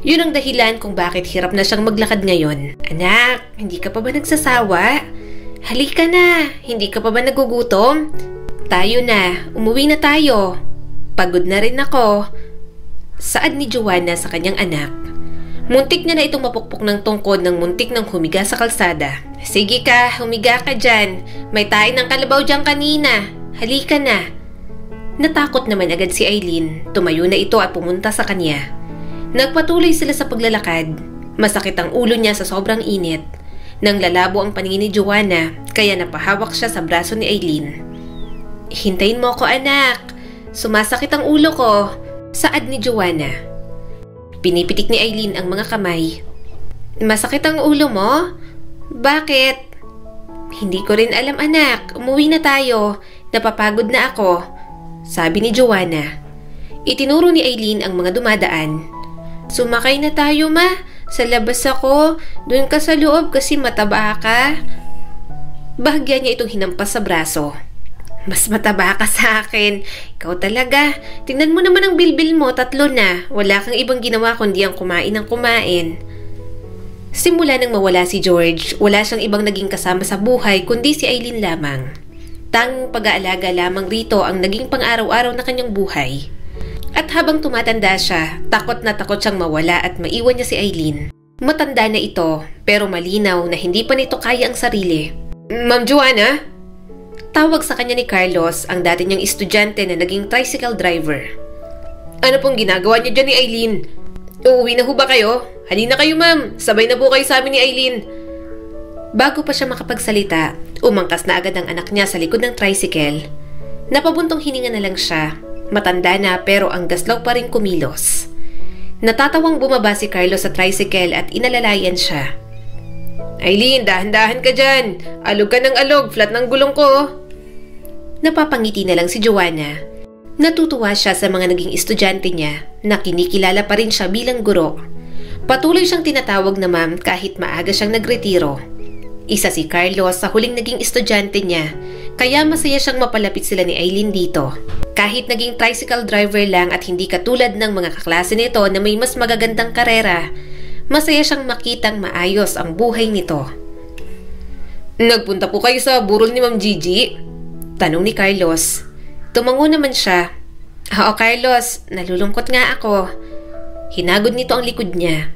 Yun ang dahilan kung bakit hirap na siyang maglakad ngayon. Anak, hindi ka pa ba nagsasawa? Halika na, hindi ka pa ba nagugutom? Tayo na, umuwi na tayo. Pagod na rin ako. Saad ni Joanna sa kanyang anak. Muntik niya na itong mapukpok ng tungkod ng muntik ng humiga sa kalsada. Sige ka, humiga ka dyan. May tain ng kalabaw dyan kanina. Halika na. Natakot naman agad si Eileen. Tumayo na ito at pumunta sa kanya. Nagpatuloy sila sa paglalakad. Masakit ang ulo niya sa sobrang init. Nang lalabo ang paningin ni Joanna, kaya napahawak siya sa braso ni Eileen. Hintayin mo ako anak. Sumasakit ang ulo ko. Saad ni Joanna. Pinipitik ni Eileen ang mga kamay. Masakit ang ulo mo? Bakit? Hindi ko rin alam anak. Umuwi na tayo. Napapagod na ako. Sabi ni Joanna. Itinuro ni Eileen ang mga dumadaan. Sumakay na tayo ma. Sa labas ako. Doon ka sa loob kasi mataba ka. Bahagya niya itong hinampas sa braso. Mas mataba ka sa akin. Ikaw talaga. Tingnan mo naman ang bilbil mo. 3 na. Wala kang ibang ginawa kundi ang kumain ng kumain. Simula nang mawala si George, wala siyang ibang naging kasama sa buhay kundi si Eileen lamang. Tanging pag-aalaga lamang rito ang naging pang-araw-araw na kanyang buhay. At habang tumatanda siya, takot na takot siyang mawala at maiwan niya si Eileen. Matanda na ito, pero malinaw na hindi pa nito kaya ang sarili. Ma'am Joanna? Tawag sa kanya ni Carlos, ang dati niyang estudyante na naging tricycle driver. Ano pong ginagawa niyo dyan ni Eileen? Uuwi na ho ba kayo? Halina kayo ma'am, sabay na po kayo sa amin ni Eileen. Bago pa siya makapagsalita, umangkas na agad ang anak niya sa likod ng tricycle. Napabuntong hininga na lang siya. Matanda na pero ang gaslaw pa rin kumilos. Natatawang bumaba si Carlos sa tricycle at inalalayan siya. Eileen, dahan-dahan ka dyan. Alog ka ng alog, flat ng gulong ko. Napapangiti na lang si Joanna. Natutuwa siya sa mga naging estudyante niya na kinikilala pa rin siya bilang guro. Patuloy siyang tinatawag na ma'am kahit maaga siyang nagretiro. Isa si Carlos sa huling naging estudyante niya, kaya masaya siyang mapalapit sila ni Aileen dito. Kahit naging tricycle driver lang at hindi katulad ng mga kaklase nito na may mas magagandang karera, masaya siyang makitang maayos ang buhay nito. "Nagpunta po kayo sa burol ni Ma'am Gigi?" tanong ni Carlos. Tumango naman siya. "Oo, Carlos, nalulungkot nga ako." Hinagod nito ang likod niya.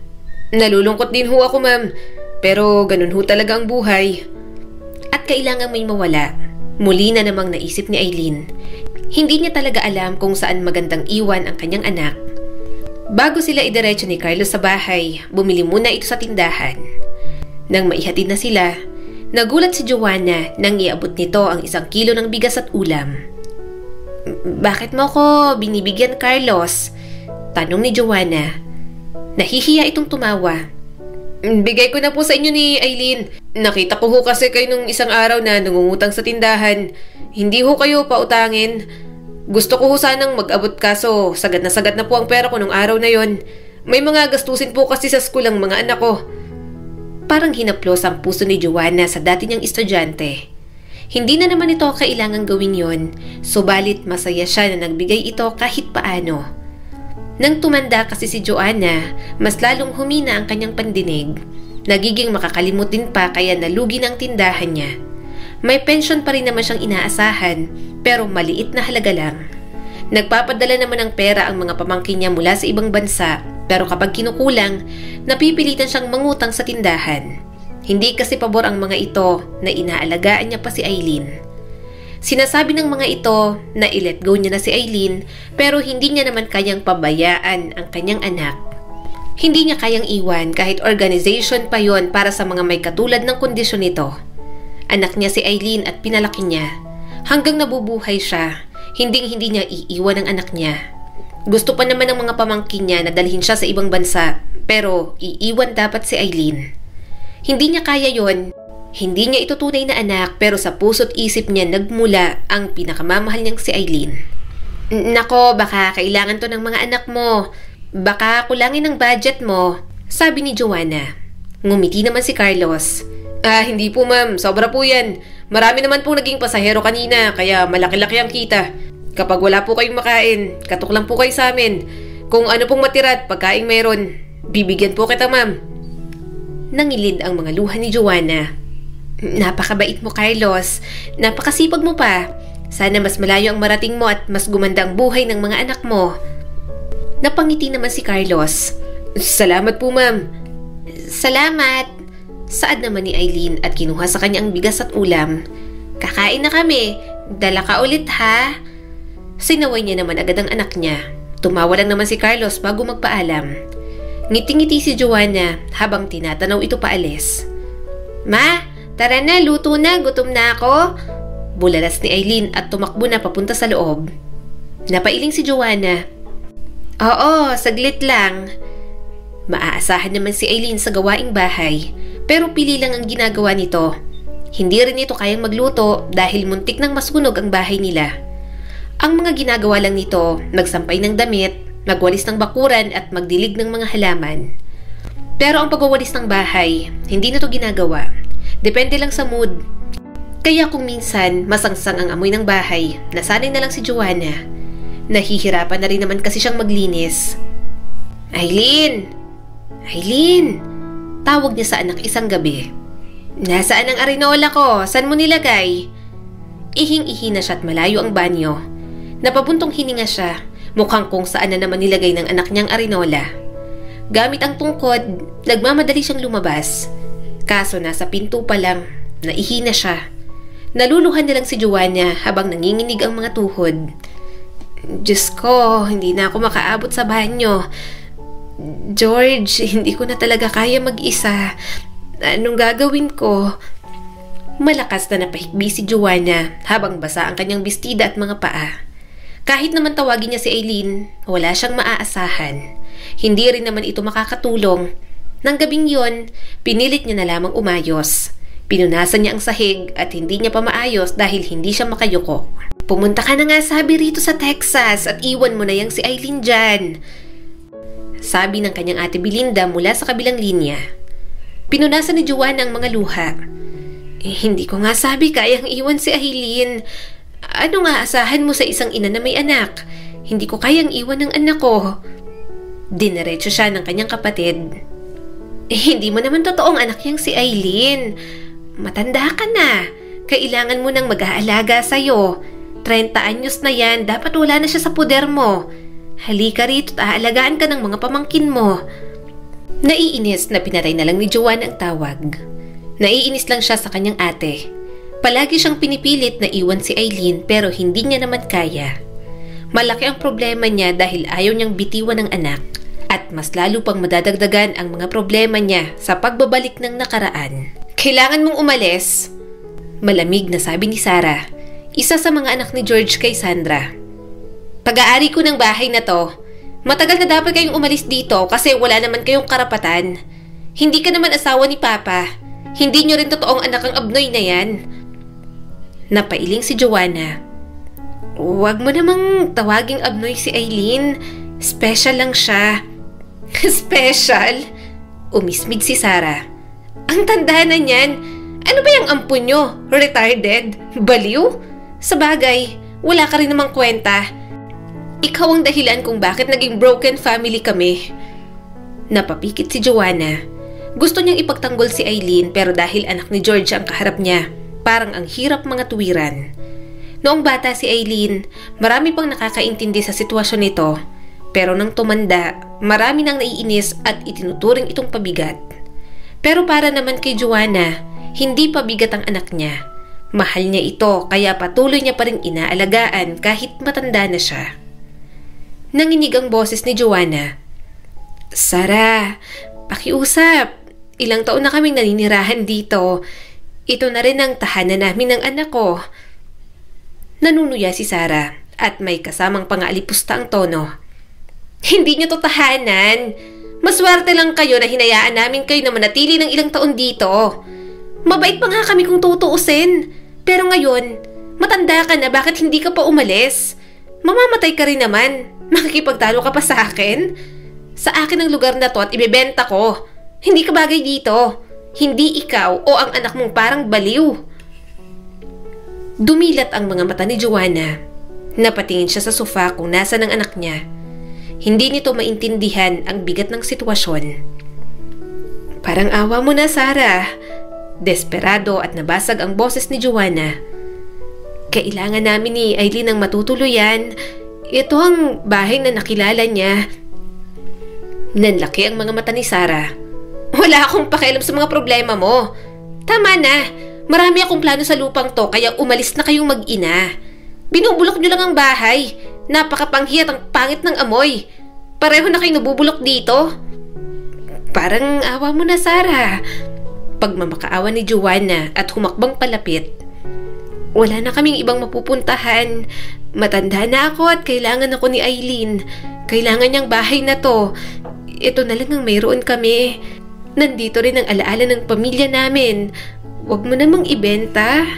"Nalulungkot din ho ako, ma'am. Pero ganun ho talaga ang buhay." At kailangan may mawala. Muli na namang naisip ni Aileen. Hindi niya talaga alam kung saan magandang iwan ang kanyang anak. Bago sila idiretso ni Carlos sa bahay, bumili muna ito sa tindahan. Nang maihatid na sila, nagulat si Joanna nang iabot nito ang 1 kilo ng bigas at ulam. "Bakit mo ko binibigyan, Carlos?" tanong ni Joanna. Nahihiya itong tumawa. "Bigay ko na po sa inyo ni Aileen. Nakita ko ho kasi kayo nung isang araw na nangungutang sa tindahan. Hindi ho kayo pautangin. Gusto ko ho sanang mag-abot kaso sagad na po ang pera ko nung araw na yon. May mga gastusin po kasi sa school ang mga anak ko." Parang hinaplos ang puso ni Joanna sa dati niyang estudyante. Hindi na naman ito kailangang gawin yon, subalit masaya siya na nagbigay ito kahit paano. Nang tumanda kasi si Joanna, mas lalong humina ang kanyang pandinig. Nagiging makakalimot din pa kaya nalugi ng tindahan niya. May pensyon pa rin naman siyang inaasahan, pero maliit na halaga lang. Nagpapadala naman ng pera ang mga pamangkin niya mula sa ibang bansa, pero kapag kinukulang, napipilitan siyang mangutang sa tindahan. Hindi kasi pabor ang mga ito na inaalagaan niya pa si Aileen. Sinasabi ng mga ito na i-let go niya na si Aileen pero hindi niya naman kayang pabayaan ang kanyang anak. Hindi niya kayang iwan kahit organization pa yon para sa mga may katulad ng kondisyon nito. Anak niya si Aileen at pinalaki niya. Hanggang nabubuhay siya, hindi niya iiwan ang anak niya. Gusto pa naman ng mga pamangkin niya na dalhin siya sa ibang bansa pero iiwan dapat si Aileen. Hindi niya kaya yon. Hindi niya ito tunay na anak pero sa puso't isip niya nagmula ang pinakamamahal niyang si Aileen. "Nako, baka kailangan to ng mga anak mo. Baka kulangin ang budget mo," sabi ni Joanna. Ngumiti naman si Carlos. Hindi po ma'am, sobra po yan. Marami naman po naging pasahero kanina kaya malaki-laki ang kita. Kapag wala po kayong makain, katok lang po kayo sa amin. Kung ano pong matira at pagkain meron, bibigyan po kita ma'am." Nangilid ang mga luha ni Joanna. "Napakabait mo, Carlos. Napakasipag mo pa. Sana mas malayo ang marating mo at mas gumanda ang buhay ng mga anak mo." Napangiti naman si Carlos. "Salamat po, ma'am." "Salamat." Saad naman ni Aileen at kinuha sa kanya ang bigas at ulam. "Kakain na kami. Dala ka ulit, ha?" Sinaway niya naman agad ang anak niya. Tumawa lang naman si Carlos bago magpaalam. Ngiti-ngiti si Joanna habang tinatanaw ito paalis. "Ma, tara na, luto na, gutom na ako." Bulalas ni Aileen at tumakbo na papunta sa loob. Napailing si Joanna. "Oo, saglit lang." Maaasahan naman si Aileen sa gawaing bahay, pero pili lang ang ginagawa nito. Hindi rin ito kayang magluto dahil muntik nang masunog ang bahay nila. Ang mga ginagawa lang nito, magsampay ng damit, magwalis ng bakuran at magdilig ng mga halaman. Pero ang pagwawalis ng bahay, hindi na ito ginagawa. Depende lang sa mood. Kaya kung minsan masangsang ang amoy ng bahay, nasanay na lang si Joanna. Nahihirapan na rin naman kasi siyang maglinis. "Aileen! Aileen!" Tawag niya sa anak isang gabi. "Nasaan ang arinola ko? Saan mo nilagay?" Ihing-ihi na siya at malayo ang banyo. Napabuntong hininga siya. Mukhang kung saan na naman nilagay ng anak niyang arinola. Gamit ang tungkod, nagmamadali siyang lumabas. Kaso nasa pinto pa lang, naihi na siya. Naluluhan na lang si Joanna habang nanginginig ang mga tuhod. "Diyos ko, hindi na ako makaabot sa banyo. George, hindi ko na talaga kaya mag-isa. Anong gagawin ko?" Malakas na napahikbi si Joanna habang basa ang kanyang bestida at mga paa. Kahit naman tawagin niya si Aileen, wala siyang maaasahan. Hindi rin naman ito makakatulong. Nang gabing yon, pinilit niya na lamang umayos. Pinunasan niya ang sahig at hindi niya pa maayos dahil hindi siya makayuko. Pumunta ka na nga sabi rito sa Texas at iwan mo na yang si Eileen dyan. Sabi ng kanyang ate Belinda mula sa kabilang linya. Pinunasan ni Joanna ang mga luha. Hindi ko nga sabi kayang iwan si Eileen. Ano nga asahan mo sa isang ina na may anak? Hindi ko kayang iwan ng anak ko. Dinerecho siya ng kanyang kapatid. Hindi mo naman totoong anak yang si Eileen. Matanda ka na. Kailangan mo nang mag-aalaga sa'yo. 30 anyos na yan, dapat wala na siya sa puder mo. Halika rito at aalagaan ka ng mga pamangkin mo. Naiinis na pinatay na lang ni Joanna ang tawag. Naiinis lang siya sa kanyang ate. Palagi siyang pinipilit na iwan si Eileen pero hindi niya naman kaya. Malaki ang problema niya dahil ayaw niyang bitiwan ng anak. At mas lalo pang madadagdagan ang mga problema niya sa pagbabalik ng nakaraan. Kailangan mong umalis. Malamig na sabi ni Sarah, isa sa mga anak ni George kay Sandra. Pag-aari ko ng bahay na to. Matagal na dapat kayong umalis dito kasi wala naman kayong karapatan. Hindi ka naman asawa ni Papa. Hindi nyo rin totoong anak ang abnoy na yan. Napailing si Joanna. Huwag mo namang tawaging abnoy si Eileen. Special lang siya. Special? Umismid si Sarah. Ang tanda na niyan. Ano ba yung ampun nyo? Retarded? Baliw? Sabagay, wala ka rin namang kwenta. Ikaw ang dahilan kung bakit naging broken family kami. Napapikit si Joanna. Gusto niyang ipagtanggol si Eileen pero dahil anak ni George ang kaharap niya, parang ang hirap mga tuwiran. Noong bata si Eileen, marami pang nakakaintindi sa sitwasyon nito. Pero nang tumanda, marami nang naiinis at itinuturing itong pabigat. Pero para naman kay Joanna, hindi pabigat ang anak niya. Mahal niya ito kaya patuloy niya pa rin inaalagaan kahit matanda na siya. Nanginig ang boses ni Joanna. Sarah, pakiusap. Ilang taon na kaming naninirahan dito. Ito na rin ang tahanan namin ng anak ko. Nanunuya si Sarah at may kasamang pang-aalipusta ang tono. Hindi niyo to tahanan. Maswerte lang kayo na hinayaan namin kayo na manatili ng ilang taon dito. Mabait pa nga kami kung tutuusin. Pero ngayon, matanda ka na, bakit hindi ka pa umalis? Mamamatay ka rin naman. Makikipagtalo ka pa sa akin? Sa akin ang lugar na to at ibebenta ko. Hindi ka bagay dito. Hindi ikaw o ang anak mong parang baliw. Dumilat ang mga mata ni Joanna. Napatingin siya sa sofa kung nasa ng anak niya. Hindi nito maintindihan ang bigat ng sitwasyon. Parang awa mo na, Sarah. Desperado at nabasag ang boses ni Joanna. Kailangan namin ni Eileen ng matutuluyan. Ito ang bahay na nakilala niya. Nanlaki ang mga mata ni Sarah. Wala akong pakialam sa mga problema mo. Tama na. Marami akong plano sa lupang to kaya umalis na kayong mag-ina. Binubulok niyo lang ang bahay. Napakapanghi at ang pangit ng amoy. Pareho na kayo nabubulok dito. Parang awa mo na, Sarah. Pagmamakaawa ni Joanna at humakbang palapit. Wala na kaming ibang mapupuntahan. Matanda na ako at kailangan ako ni Eileen. Kailangan niyang bahay na to. Ito na lang ang mayroon kami. Nandito rin ang alaala ng pamilya namin. Huwag mo namang ibenta.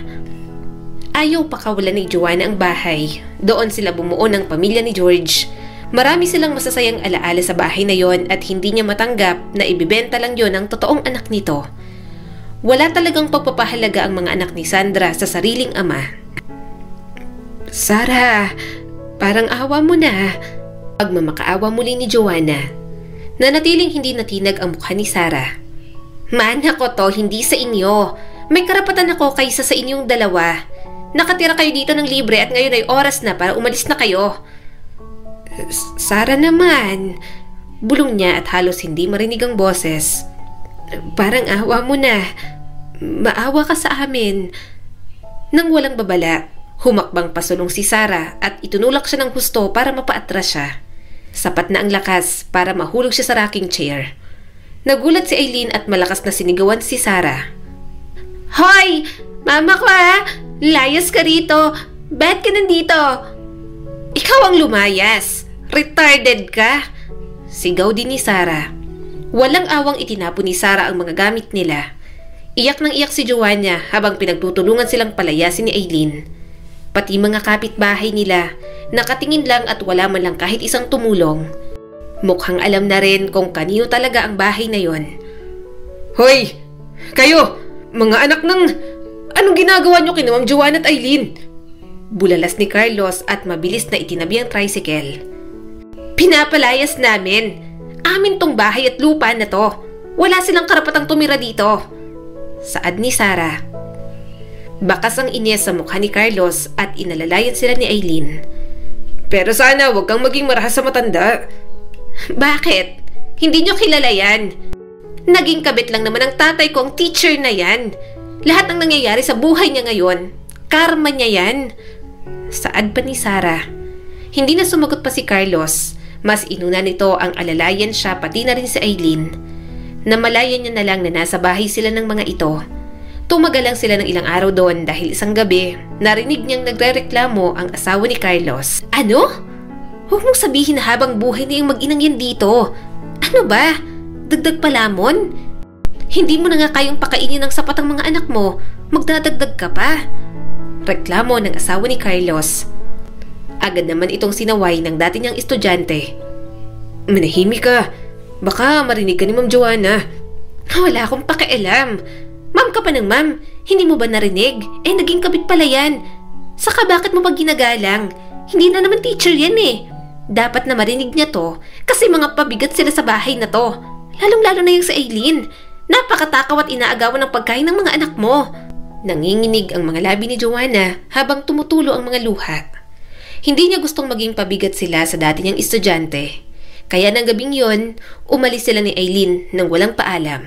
Ayaw pakawalan ni Joanna ang bahay. Doon sila bumuo ng pamilya ni George. Marami silang masasayang alaala sa bahay na yon at hindi niya matanggap na ibibenta lang yon ang totoong anak nito. Wala talagang pagpapahalaga ang mga anak ni Sandra sa sariling ama. Sarah, parang awa mo na. Pagmamakaawa muli ni Joanna. Nanatiling hindi natinag ang mukha ni Sarah. Maanak ko to, hindi sa inyo. May karapatan ako kaysa sa inyong dalawa. Nakatira kayo dito ng libre at ngayon ay oras na para umalis na kayo. Sarah naman. Bulong niya at halos hindi marinig ang boses. Parang awa mo na. Maawa ka sa amin. Nang walang babala, humakbang pasulong si Sarah at itunulak siya ng husto para mapaatras siya. Sapat na ang lakas para mahulog siya sa rocking chair. Nagulat si Eileen at malakas na sinigawan si Sarah. Hoy! Mama ko ha! Layas ka rito! Ba't ka nandito? Ikaw ang lumayas! Retarded ka! Sigaw din ni Sarah. Walang awang itinapon ni Sarah ang mga gamit nila. Iyak nang iyak si Joanna habang pinagtutulungan silang palayasin ni Eileen. Pati mga kapitbahay nila, nakatingin lang at wala man lang kahit isang tumulong. Mukhang alam na rin kung kanino talaga ang bahay na yon. Hoy! Kayo! Mga anak ng... Anong ginagawa nyo kina Ma'am Joanna at Eileen? Bulalas ni Carlos at mabilis na itinabi ang tricycle. Pinapalayas namin. Amin tong bahay at lupa na to. Wala silang karapatang tumira dito. Saad ni Sarah. Bakas ang ines sa mukha ni Carlos at inalalayan sila ni Eileen. Pero sana huwag kang maging marahas sa matanda. Bakit? Hindi nyo kilala yan. Naging kabit lang naman ang tatay ko ang teacher na yan. Lahat ng nangyayari sa buhay niya ngayon, karma niya yan. Saad pa ni Sarah. Hindi na sumagot pa si Carlos. Mas inuna nito ang alalayan siya pati na rin si Eileen. Namalayan niya na lang na nasa bahay sila ng mga ito. Tumagal lang sila ng ilang araw doon dahil isang gabi, narinig niyang nagrereklamo ang asawa ni Carlos. Ano? Huwag mong sabihin na habang buhay na yung mag-inang yan dito. Ano ba? Dagdag palamon? Hindi mo na nga kayang pakainin ng sapat ang mga anak mo. Magdadagdag ka pa. Reklamo ng asawa ni Carlos. Agad naman itong sinaway ng dati niyang estudyante. Manahimik ka. Baka marinig ka ni Ma'am Joanna. Wala akong pakialam. Ma'am ka pa ng ma'am. Hindi mo ba narinig? Naging kabit pala yan. Saka bakit mo pa ginagalang? Hindi na naman teacher yan eh. Dapat na marinig niya to kasi mga pabigat sila sa bahay na to. Lalong-lalo na yung sa Eileen. Napakatakaw at inaagawan ng pagkain ng mga anak mo. Nanginginig ang mga labi ni Joanna habang tumutulo ang mga luha. Hindi niya gustong maging pabigat sila sa dati niyang estudyante. Kaya ng gabing yon, umalis sila ni Eileen nang walang paalam.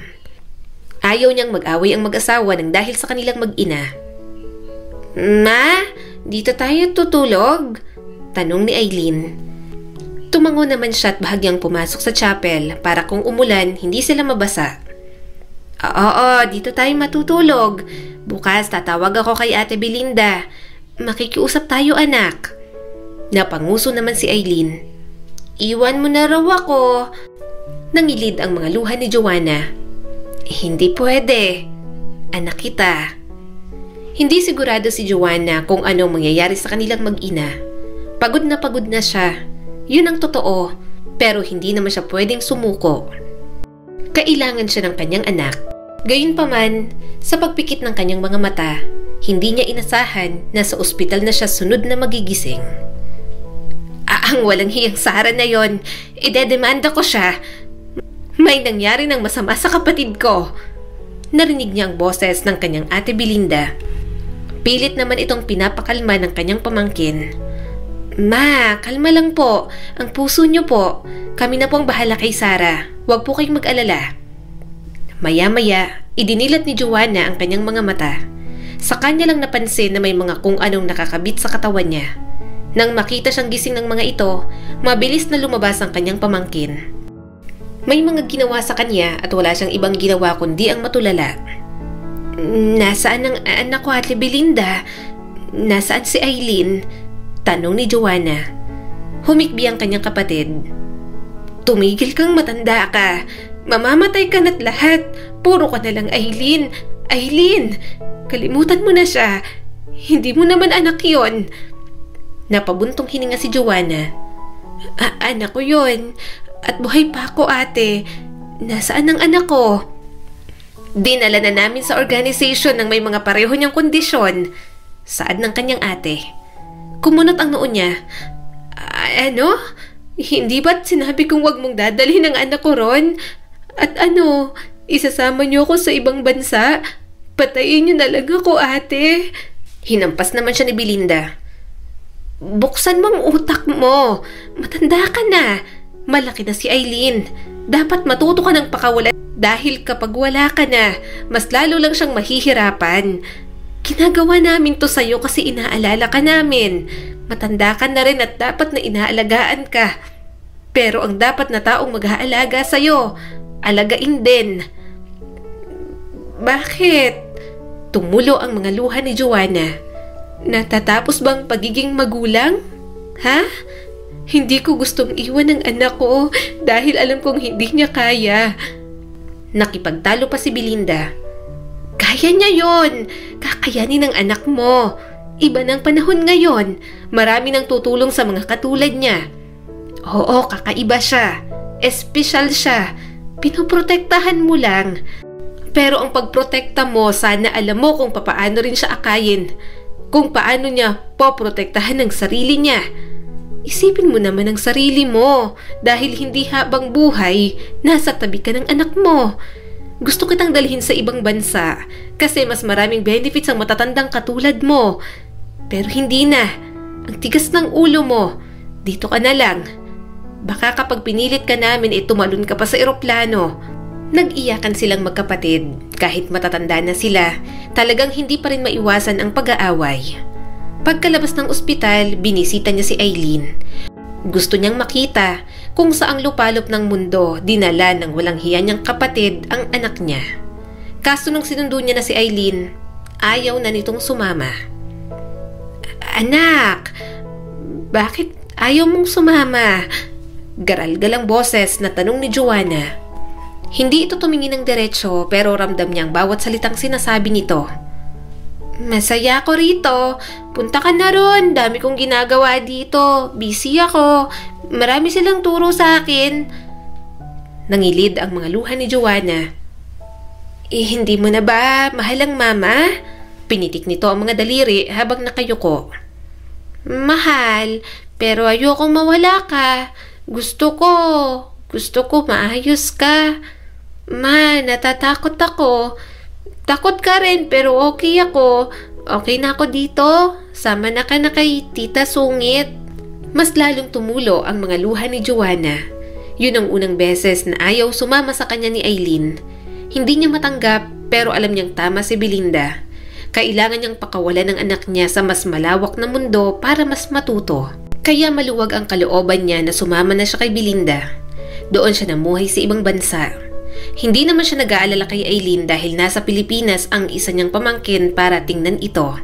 Ayaw niyang mag-away ang mag-asawa nang dahil sa kanilang mag-ina. Ma, dito tayo tutulog? Tanong ni Eileen. Tumango naman siya at bahagyang pumasok sa chapel para kung umulan hindi sila mabasa. Oo, dito tayo matutulog. Bukas tatawag ako kay Ate Belinda. Makikiusap tayo anak. Napanguso naman si Eileen. Iwan mo na raw ako. Nangilid ang mga luha ni Joanna. Hindi pwede. Anak kita. Hindi sigurado si Joanna kung anong mangyayari sa kanilang mag-ina. Pagod na siya. Yun ang totoo, pero hindi naman siya pwedeng sumuko. Kailangan siya ng kanyang anak. Gayunpaman, sa pagpikit ng kanyang mga mata, hindi niya inasahan na sa ospital na siya sunod na magigising. Ang walang hiyang Sarah na yon, idedemanda ko siya. May nangyari ng masama sa kapatid ko. Narinig niya ang boses ng kanyang Ate Belinda. Pilit naman itong pinapakalma ng kanyang pamangkin. Ma, kalma lang po. Ang puso niyo po. Kami na po ang bahala kay Sarah. Huwag po kayong mag-alala. Maya-maya, idinilat ni Joanna ang kanyang mga mata. Sa kanya lang napansin na may mga kung anong nakakabit sa katawan niya. Nang makita siyang gising ng mga ito, mabilis na lumabas ang kanyang pamangkin. May mga ginawa sa kanya at wala siyang ibang ginawa kundi ang matulala. Nasaan ang anak ko, Ate Belinda? Nasaan si Eileen? Tanong ni Joanna. Humikbi ang kanyang kapatid. Tumigil kang matanda ka. Mamamatay ka na't lahat. Puro ka na lang Eileen. Eileen! Kalimutan mo na siya. Hindi mo naman anak yon. Napabuntong hininga si Joanna. Anak ko yon. At buhay pa ako, ate. Nasaan ang anak ko? Dinala na namin sa organization ng may mga pareho niyang kondisyon. Saad ng kanyang ate. Kumunot ang noo niya. Ano? Hindi ba't sinabi kong wag mong dadalhin ang anak ko ron? At ano, isasama niyo ako sa ibang bansa? Patayin niyo na lang ako, ate. Hinampas naman siya ni Belinda. Buksan mo ang utak mo. Matanda ka na. Malaki na si Eileen. Dapat matuto ka ng pakawalan dahil kapag wala ka na, mas lalo lang siyang mahihirapan. Ginagawa namin to sa'yo kasi inaalala ka namin. Matanda ka na rin at dapat na inaalagaan ka. Pero ang dapat na taong mag-aalaga sa'yo, alagain din. Bakit? Tumulo ang mga luha ni Joanna. Natatapos bang pagiging magulang? Ha? Hindi ko gustong iwan ang anak ko dahil alam kong hindi niya kaya. Nakipagtalo pa si Belinda. Kaya niya yon. Kakayanin ng anak mo. Iba ng panahon ngayon. Marami nang tutulong sa mga katulad niya. Oo, kakaiba siya. Espesyal siya. Pinoprotektahan mo lang. Pero ang pagprotekta mo, sana alam mo kung papaano rin siya akayin. Kung paano niya poprotektahan ng sarili niya. Isipin mo naman ang sarili mo dahil hindi habang buhay, nasa tabi ka ng anak mo. Gusto kitang dalhin sa ibang bansa kasi mas maraming benefits ang matatandang katulad mo. Pero hindi na. Ang tigas ng ulo mo. Dito ka na lang. Baka kapag pinilit ka namin tumalon ka pa sa eroplano. Nag-iyakan silang magkapatid. Kahit matatanda na sila, talagang hindi pa rin maiwasan ang pag-aaway. Pagkalabas ng ospital, binisita niya si Eileen. Gusto niyang makita kung saang lupalop ng mundo dinala ng walang hiya niyang kapatid ang anak niya. Kaso nung sinundo niya na si Eileen, ayaw na nitong sumama. Anak, bakit ayaw mong sumama? Garal-galang boses na tanong ni Joanna. Hindi ito tumingin ng diretsyo pero ramdam niyang bawat salitang sinasabi nito. Masaya ako rito. Punta ka na ron. Dami kong ginagawa dito. Busy ako. Marami silang turo sa akin. Nangilid ang mga luha ni Joanna. Hindi mo na ba mahal ang mama? Pinitik nito ang mga daliri habang nakayuko. Mahal, pero ayokong mawala ka. Gusto ko maayos ka. Ma, natatakot ako. Takot ka rin pero okay ako. Okay na ako dito. Sama na ka na kay Tita Sungit. Mas lalong tumulo ang mga luha ni Joanna. Yun ang unang beses na ayaw sumama sa kanya ni Eileen. Hindi niya matanggap pero alam niyang tama si Belinda. Kailangan niyang pakawalan ng anak niya sa mas malawak na mundo para mas matuto. Kaya maluwag ang kalooban niya na sumama na siya kay Belinda. Doon siya namuhay sa ibang bansa. Hindi naman siya nag-aalala kay Eileen dahil nasa Pilipinas ang isa niyang pamangkin para tingnan ito.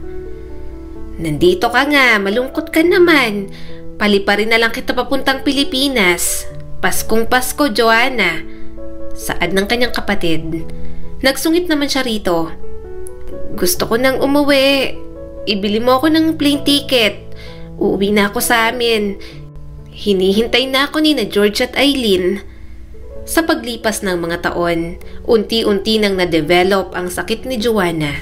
Nandito ka nga, malungkot ka naman. Paliparin na lang kita papuntang Pilipinas. Paskong Pasko, Joanna. Saad ng kanyang kapatid. Nagsungit naman siya rito. Gusto ko nang umuwi. Ibili mo ako ng plane ticket. Uuwi na ako sa amin. Hinihintay na ako ni na George at Eileen. Sa paglipas ng mga taon, unti-unti nang na-develop ang sakit ni Joanna.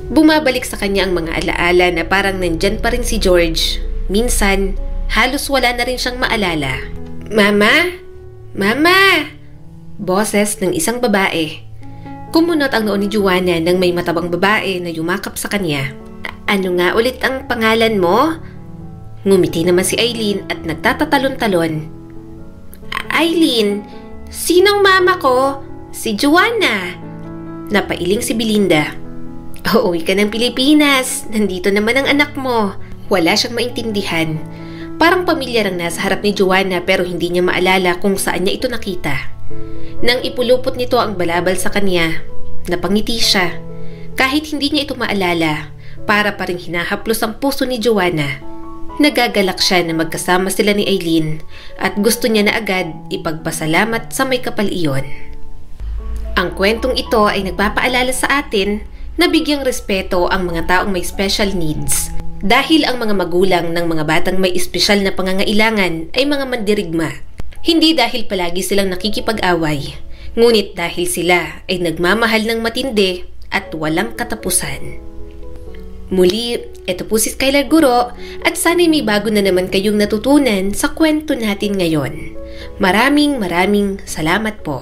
Bumabalik sa kanya ang mga alaala na parang nandyan pa rin si George. Minsan, halos wala na rin siyang maalala. Mama? Mama! Boses ng isang babae. Kumunot ang noon ni Joanna nang may matabang babae na yumakap sa kanya. Ano nga ulit ang pangalan mo? Ngumiti naman si Eileen at nagtatatalon-talon. Eileen, sinong mama ko? Si Joanna. Napailing si Belinda. Uuwi ka ng Pilipinas. Nandito naman ang anak mo. Wala siyang maintindihan. Parang pamilyar ang nasa harap ni Joanna pero hindi niya maalala kung saan niya ito nakita. Nang ipulupot nito ang balabal sa kanya, napangiti siya. Kahit hindi niya ito maalala, para pa ring hinahaplos ang puso ni Joanna. Nagagalak siya na magkasama sila ni Eileen at gusto niya na agad ipagpasalamat sa may kapal iyon. Ang kwentong ito ay nagpapaalala sa atin na bigyang respeto ang mga taong may special needs dahil ang mga magulang ng mga batang may espesyal na pangangailangan ay mga mandirigma. Hindi dahil palagi silang nakikipag-away, ngunit dahil sila ay nagmamahal ng matindi at walang katapusan. Muli, ito po si Skylar Guro at sana'y may bago na naman kayong natutunan sa kwento natin ngayon. Maraming salamat po.